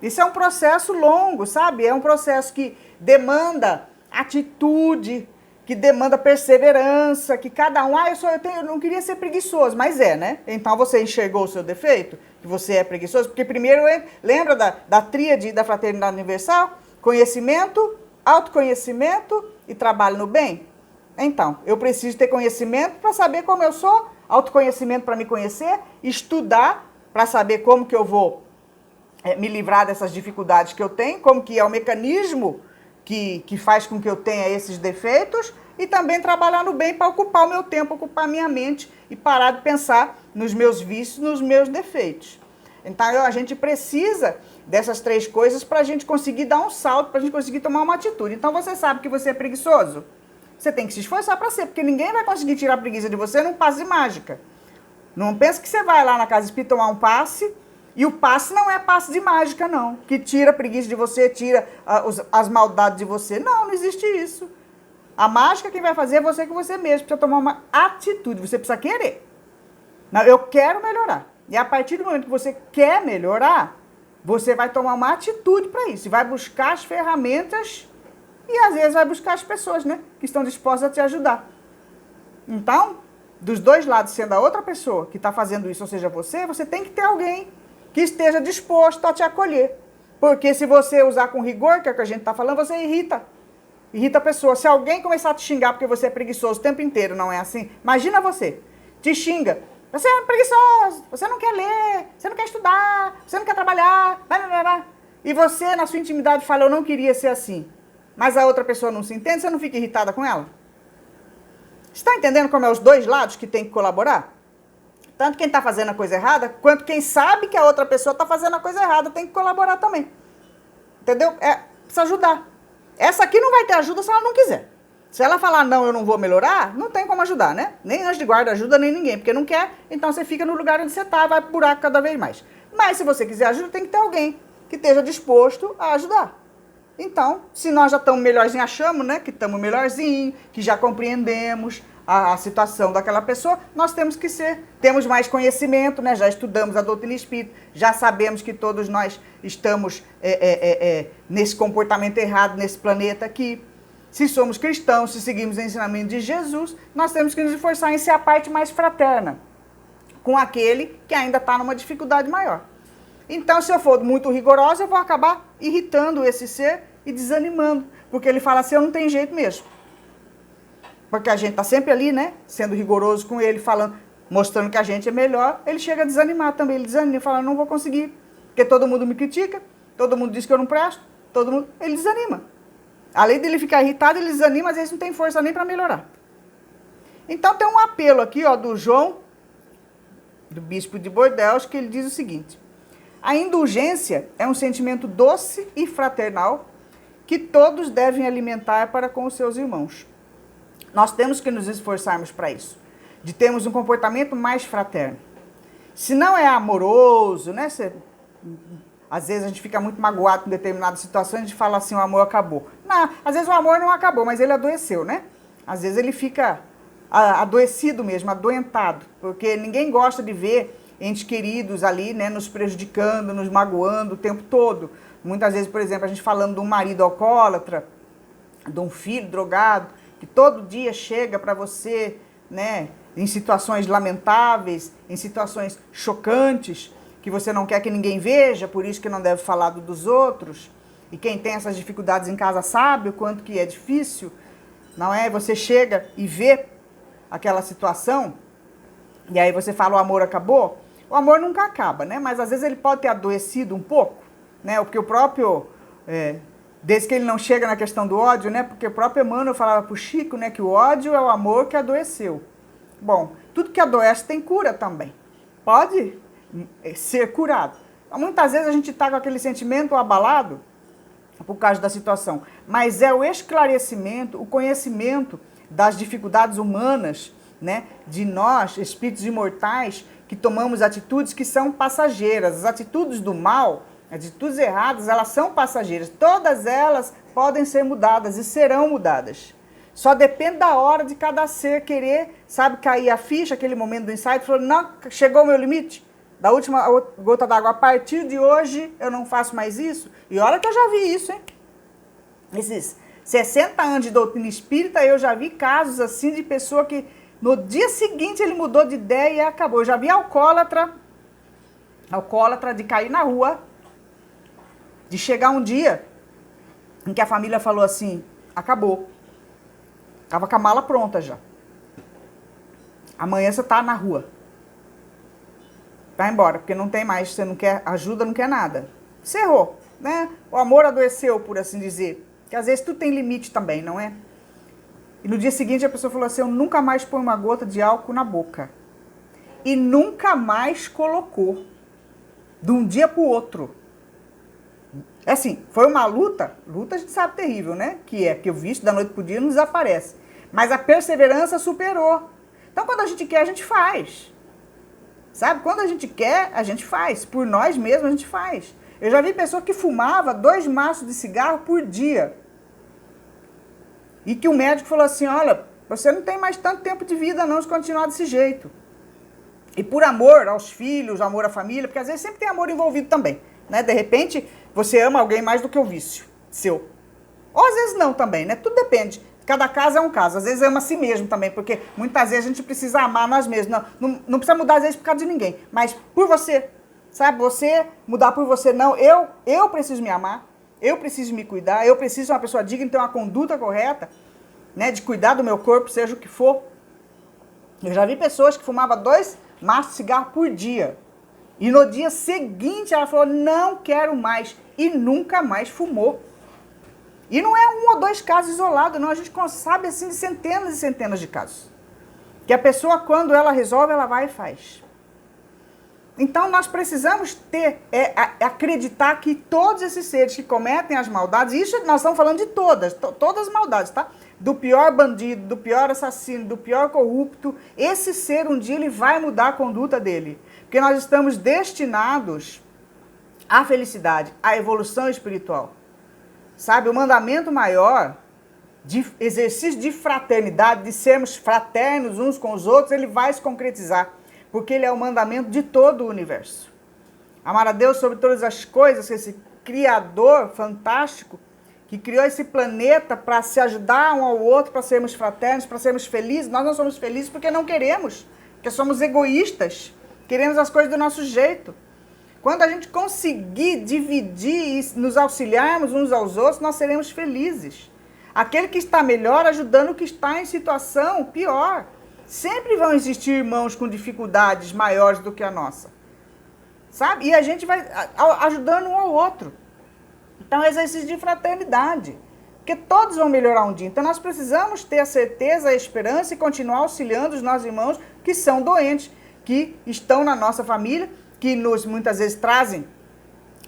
Isso é um processo longo, sabe? É um processo que demanda atitude, que demanda perseverança, que cada um... eu não queria ser preguiçoso, mas né? Então você enxergou o seu defeito, que você é preguiçoso, porque primeiro, lembra da tríade da Fraternidade Universal? Conhecimento, autoconhecimento e trabalho no bem? Então, eu preciso ter conhecimento para saber como eu sou, autoconhecimento para me conhecer, estudar para saber como que eu vou me livrar dessas dificuldades que eu tenho, como que é o mecanismo que faz com que eu tenha esses defeitos, e também trabalhar no bem para ocupar o meu tempo, ocupar a minha mente e parar de pensar nos meus vícios, nos meus defeitos. Então, a gente precisa dessas 3 coisas para a gente conseguir dar um salto, para a gente conseguir tomar uma atitude. Então, você sabe que você é preguiçoso? Você tem que se esforçar para ser, porque ninguém vai conseguir tirar a preguiça de você num passe de mágica. Não pense que você vai lá na casa espírita tomar um passe, e o passe não é passe de mágica, não. Que tira a preguiça de você, tira as maldades de você. Não existe isso. A mágica quem vai fazer é você com você mesmo. Precisa tomar uma atitude, você precisa querer. Não, eu quero melhorar. E a partir do momento que você quer melhorar, você vai tomar uma atitude para isso. E vai buscar as ferramentas e às vezes vai buscar as pessoas, né? Que estão dispostas a te ajudar. Então, dos 2 lados, sendo a outra pessoa que está fazendo isso, ou seja, você tem que ter alguém que esteja disposto a te acolher. Porque se você usar com rigor, que é o que a gente está falando, você irrita. Irrita a pessoa. Se alguém começar a te xingar porque você é preguiçoso o tempo inteiro, não é assim? Imagina você, te xinga. Você é preguiçoso, você não quer ler, você não quer estudar, você não quer trabalhar. E você, na sua intimidade, fala, eu não queria ser assim. Mas a outra pessoa não se entende, você não fica irritada com ela? Está entendendo como é os 2 lados que tem que colaborar? Tanto quem está fazendo a coisa errada, quanto quem sabe que a outra pessoa está fazendo a coisa errada tem que colaborar também. Entendeu? Precisa ajudar. Essa aqui não vai ter ajuda se ela não quiser. Se ela falar, não, eu não vou melhorar, não tem como ajudar, né? Nem anjo de guarda ajuda, nem ninguém, porque não quer, então você fica no lugar onde você está e vai pro buraco cada vez mais. Mas se você quiser ajuda, tem que ter alguém que esteja disposto a ajudar. Então, se nós já estamos melhorzinho, achamos, né, que estamos melhorzinho, que já compreendemos a situação daquela pessoa, nós temos mais conhecimento, né, já estudamos a doutrina espírita, já sabemos que todos nós estamos nesse comportamento errado, nesse planeta aqui. Se somos cristãos, se seguimos o ensinamento de Jesus, nós temos que nos esforçar em ser a parte mais fraterna com aquele que ainda está numa dificuldade maior. Então, se eu for muito rigorosa, eu vou acabar irritando esse ser e desanimando, porque ele fala assim, eu não tenho jeito mesmo. Porque a gente está sempre ali, né, sendo rigoroso com ele, falando, mostrando que a gente é melhor, ele chega a desanimar também, ele desanima, fala, não vou conseguir, porque todo mundo me critica, todo mundo diz que eu não presto, ele desanima. Além dele ficar irritado, ele desanima, às vezes não tem força nem para melhorar. Então tem um apelo aqui, ó, do João, do bispo de Bordeaux, que ele diz o seguinte, A indulgência é um sentimento doce e fraternal que todos devem alimentar para com os seus irmãos. Nós temos que nos esforçarmos para isso, de termos um comportamento mais fraterno. Se não é amoroso, né? Às vezes a gente fica muito magoado com determinadas situações, a gente fala assim, o amor acabou. Não, às vezes o amor não acabou, mas ele adoeceu, né? Às vezes ele fica adoecido mesmo, adoentado, porque ninguém gosta de ver entes queridos ali, né, nos prejudicando, nos magoando o tempo todo. Muitas vezes, por exemplo, a gente falando de um marido alcoólatra, de um filho drogado, que todo dia chega para você, né, em situações lamentáveis, em situações chocantes, que você não quer que ninguém veja, por isso que não deve falar dos outros. E quem tem essas dificuldades em casa sabe o quanto que é difícil, não é? Você chega e vê aquela situação, e aí você fala, o amor acabou. O amor nunca acaba, né? Mas às vezes ele pode ter adoecido um pouco, né? Porque o próprio, desde que ele não chega na questão do ódio, né? Porque o próprio Emmanuel falava para o Chico, né, que o ódio é o amor que adoeceu. Bom, tudo que adoece tem cura também. Pode ser curado. Muitas vezes a gente está com aquele sentimento abalado por causa da situação, mas é o esclarecimento, o conhecimento das dificuldades humanas, né, de nós, espíritos imortais, que tomamos atitudes que são passageiras. As atitudes do mal, as atitudes erradas, elas são passageiras. Todas elas podem ser mudadas e serão mudadas. Só depende da hora de cada ser querer, sabe, cair a ficha, aquele momento do insight, falou, não, chegou o meu limite, da última gota d'água, a partir de hoje eu não faço mais isso. E olha que eu já vi isso, hein? Esses 60 anos de doutrina espírita, eu já vi casos assim de pessoa que no dia seguinte ele mudou de ideia e acabou. Eu já vi alcoólatra de cair na rua, de chegar um dia em que a família falou assim, acabou. Estava com a mala pronta já. Amanhã você está na rua. Vai embora, porque não tem mais, você não quer ajuda, não quer nada. Cerrou, né? O amor adoeceu, por assim dizer. Porque às vezes tudo tem limite também, não é? E no dia seguinte a pessoa falou assim, eu nunca mais põe uma gota de álcool na boca. E nunca mais colocou. De um dia para o outro. É assim, foi uma luta a gente sabe terrível, né? Que o vício da noite para o dia não desaparece. Mas a perseverança superou. Então quando a gente quer, a gente faz. Sabe? Quando a gente quer, a gente faz. Por nós mesmos, a gente faz. Eu já vi pessoa que fumava 2 maços de cigarro por dia. E que o médico falou assim, olha, você não tem mais tanto tempo de vida não se continuar desse jeito. E por amor aos filhos, amor à família, porque às vezes sempre tem amor envolvido também. Né? De repente, você ama alguém mais do que o vício seu. Ou às vezes não também, né? Tudo depende. Cada caso é um caso. Às vezes ama a si mesmo também, porque muitas vezes a gente precisa amar nós mesmos. Não precisa mudar às vezes por causa de ninguém, mas por você. Sabe? Você mudar por você. Não, eu preciso me amar, eu preciso me cuidar, eu preciso ser uma pessoa digna, ter uma conduta correta, né? De cuidar do meu corpo, seja o que for. Eu já vi pessoas que fumavam 2 maços de cigarro por dia. E no dia seguinte ela falou, não quero mais. E nunca mais fumou. E não é 1 ou 2 casos isolados, não. A gente sabe assim de centenas e centenas de casos. Que a pessoa, quando ela resolve, ela vai e faz. Então nós precisamos acreditar que todos esses seres que cometem as maldades, isso nós estamos falando de todas as maldades, tá? Do pior bandido, do pior assassino, do pior corrupto, esse ser um dia ele vai mudar a conduta dele. Porque nós estamos destinados à felicidade, à evolução espiritual. Sabe, o mandamento maior de exercício de fraternidade, de sermos fraternos uns com os outros, ele vai se concretizar. Porque ele é o mandamento de todo o universo. Amar a Deus sobre todas as coisas, esse Criador fantástico, que criou esse planeta para se ajudar um ao outro, para sermos fraternos, para sermos felizes. Nós não somos felizes porque não queremos, porque somos egoístas, queremos as coisas do nosso jeito. Quando a gente conseguir dividir e nos auxiliarmos uns aos outros, nós seremos felizes. Aquele que está melhor ajudando o que está em situação pior. Sempre vão existir irmãos com dificuldades maiores do que a nossa. Sabe? E a gente vai ajudando um ao outro. Então, é exercício de fraternidade. Porque todos vão melhorar um dia. Então, nós precisamos ter a certeza, a esperança e continuar auxiliando os nossos irmãos que são doentes, que estão na nossa família, que nos muitas vezes trazem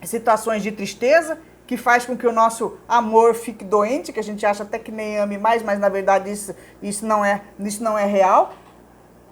situações de tristeza, que faz com que o nosso amor fique doente, que a gente acha até que nem ame mais, mas na verdade isso não é real,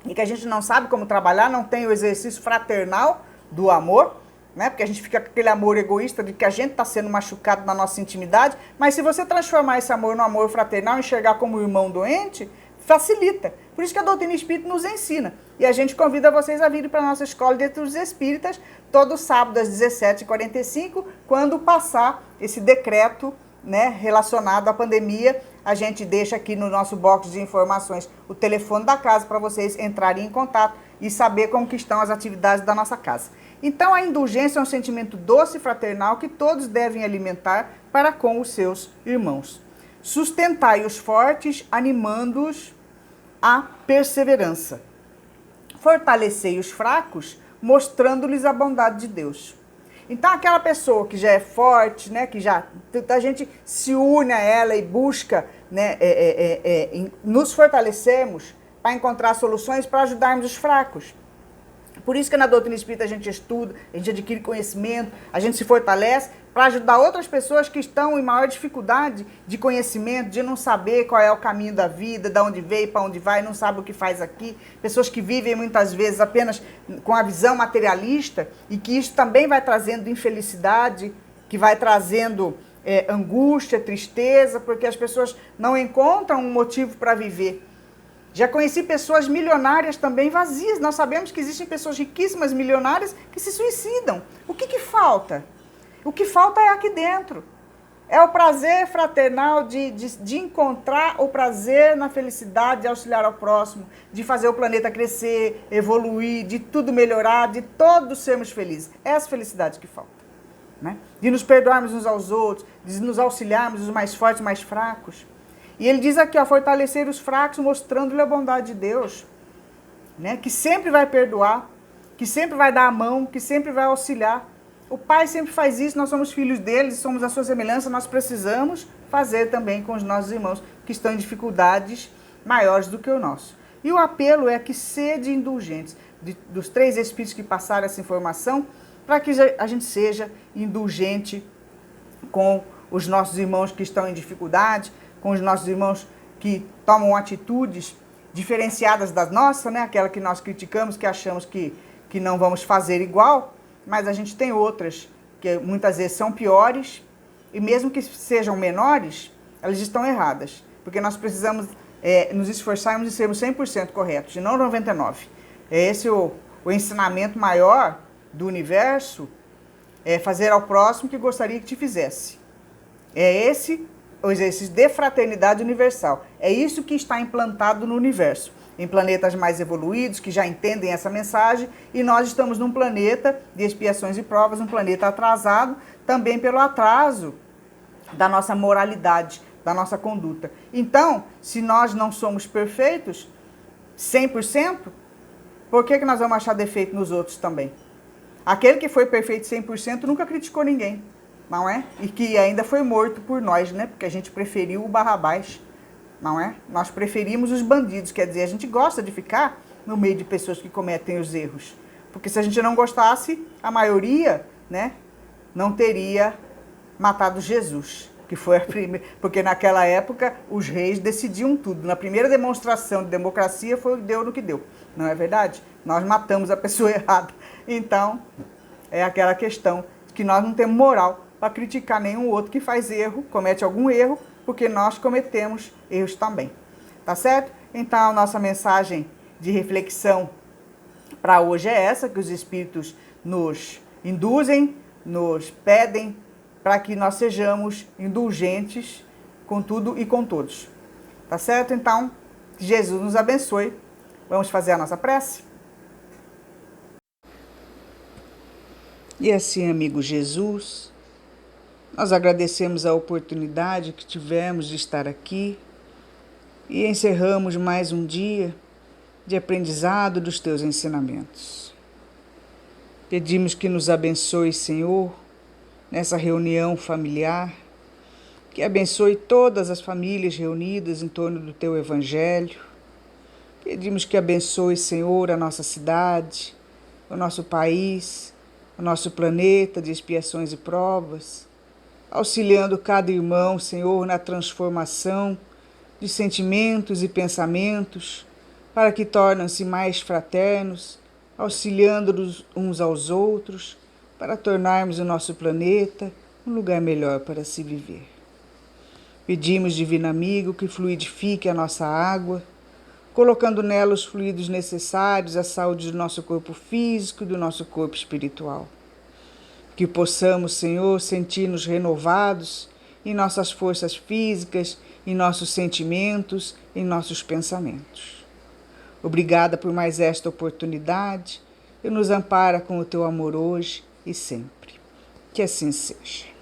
e que a gente não sabe como trabalhar, não tem o exercício fraternal do amor, né? Porque a gente fica com aquele amor egoísta de que a gente está sendo machucado na nossa intimidade, mas se você transformar esse amor no amor fraternal, enxergar como irmão doente, facilita. Por isso que a doutrina espírita nos ensina. E a gente convida vocês a virem para a nossa escola dentro dos espíritas, todo sábado às 17h45, quando passar esse decreto, né, relacionado à pandemia. A gente deixa aqui no nosso box de informações o telefone da casa para vocês entrarem em contato e saber como que estão as atividades da nossa casa. Então a indulgência é um sentimento doce e fraternal que todos devem alimentar para com os seus irmãos. Sustentai os fortes, animando-os à perseverança. Fortalecei os fracos, mostrando-lhes a bondade de Deus. Então aquela pessoa que já é forte, né, que já a gente se une a ela e busca, né, nos fortalecermos para encontrar soluções para ajudarmos os fracos. Por isso que na doutrina espírita a gente estuda, a gente adquire conhecimento, a gente se fortalece para ajudar outras pessoas que estão em maior dificuldade de conhecimento, de não saber qual é o caminho da vida, de onde veio, para onde vai, não sabe o que faz aqui. Pessoas que vivem muitas vezes apenas com a visão materialista e que isso também vai trazendo infelicidade, que vai trazendo angústia, tristeza, porque as pessoas não encontram um motivo para viver. Já conheci pessoas milionárias também vazias. Nós sabemos que existem pessoas riquíssimas, milionárias, que se suicidam. O que falta? O que falta é aqui dentro. É o prazer fraternal de encontrar o prazer na felicidade, de auxiliar ao próximo, de fazer o planeta crescer, evoluir, de tudo melhorar, de todos sermos felizes. É essa felicidade que falta, né? De nos perdoarmos uns aos outros, de nos auxiliarmos os mais fortes, mais fracos. E ele diz aqui, ó, fortalecer os fracos, mostrando-lhe a bondade de Deus, né? Que sempre vai perdoar, que sempre vai dar a mão, que sempre vai auxiliar. O Pai sempre faz isso, nós somos filhos dele, somos a sua semelhança, nós precisamos fazer também com os nossos irmãos que estão em dificuldades maiores do que o nosso. E o apelo é que sede indulgentes, dos 3 espíritos que passaram essa informação, para que a gente seja indulgente com os nossos irmãos que estão em dificuldade, com os nossos irmãos que tomam atitudes diferenciadas das nossas, né? Aquela que nós criticamos, que achamos que não vamos fazer igual, mas a gente tem outras que muitas vezes são piores, e mesmo que sejam menores, elas estão erradas, porque nós precisamos nos esforçarmos de sermos 100% corretos, e não 99%. É esse o ensinamento maior do universo, é fazer ao próximo que gostaria que te fizesse. É esse o exercício de fraternidade universal. É isso que está implantado no universo, em planetas mais evoluídos, que já entendem essa mensagem, e nós estamos num planeta de expiações e provas, um planeta atrasado, também pelo atraso da nossa moralidade, da nossa conduta. Então, se nós não somos perfeitos, 100%, por que nós vamos achar defeito nos outros também? Aquele que foi perfeito 100% nunca criticou ninguém, não é? E que ainda foi morto por nós, né? Porque a gente preferiu o Barrabás, não é? Nós preferimos os bandidos, quer dizer, a gente gosta de ficar no meio de pessoas que cometem os erros. Porque se a gente não gostasse, a maioria, né, não teria matado Jesus, que foi a primeira, porque naquela época os reis decidiam tudo. Na primeira demonstração de democracia deu no que deu, não é verdade? Nós matamos a pessoa errada. Então, é aquela questão que nós não temos moral para criticar nenhum outro que faz erro, comete algum erro, porque nós cometemos erros também. Tá certo? Então, a nossa mensagem de reflexão para hoje é essa, que os espíritos nos induzem, nos pedem para que nós sejamos indulgentes com tudo e com todos. Tá certo? Então, que Jesus nos abençoe. Vamos fazer a nossa prece? E assim, amigo Jesus, nós agradecemos a oportunidade que tivemos de estar aqui e encerramos mais um dia de aprendizado dos teus ensinamentos. Pedimos que nos abençoe, Senhor, nessa reunião familiar, que abençoe todas as famílias reunidas em torno do teu Evangelho. Pedimos que abençoe, Senhor, a nossa cidade, o nosso país, o nosso planeta de expiações e provas, auxiliando cada irmão, Senhor, na transformação de sentimentos e pensamentos, para que tornem-se mais fraternos, auxiliando-nos uns aos outros, para tornarmos o nosso planeta um lugar melhor para se viver. Pedimos, Divino Amigo, que fluidifique a nossa água, colocando nela os fluidos necessários à saúde do nosso corpo físico e do nosso corpo espiritual. Que possamos, Senhor, sentir-nos renovados em nossas forças físicas, em nossos sentimentos, em nossos pensamentos. Obrigada por mais esta oportunidade e nos ampara com o teu amor hoje e sempre. Que assim seja.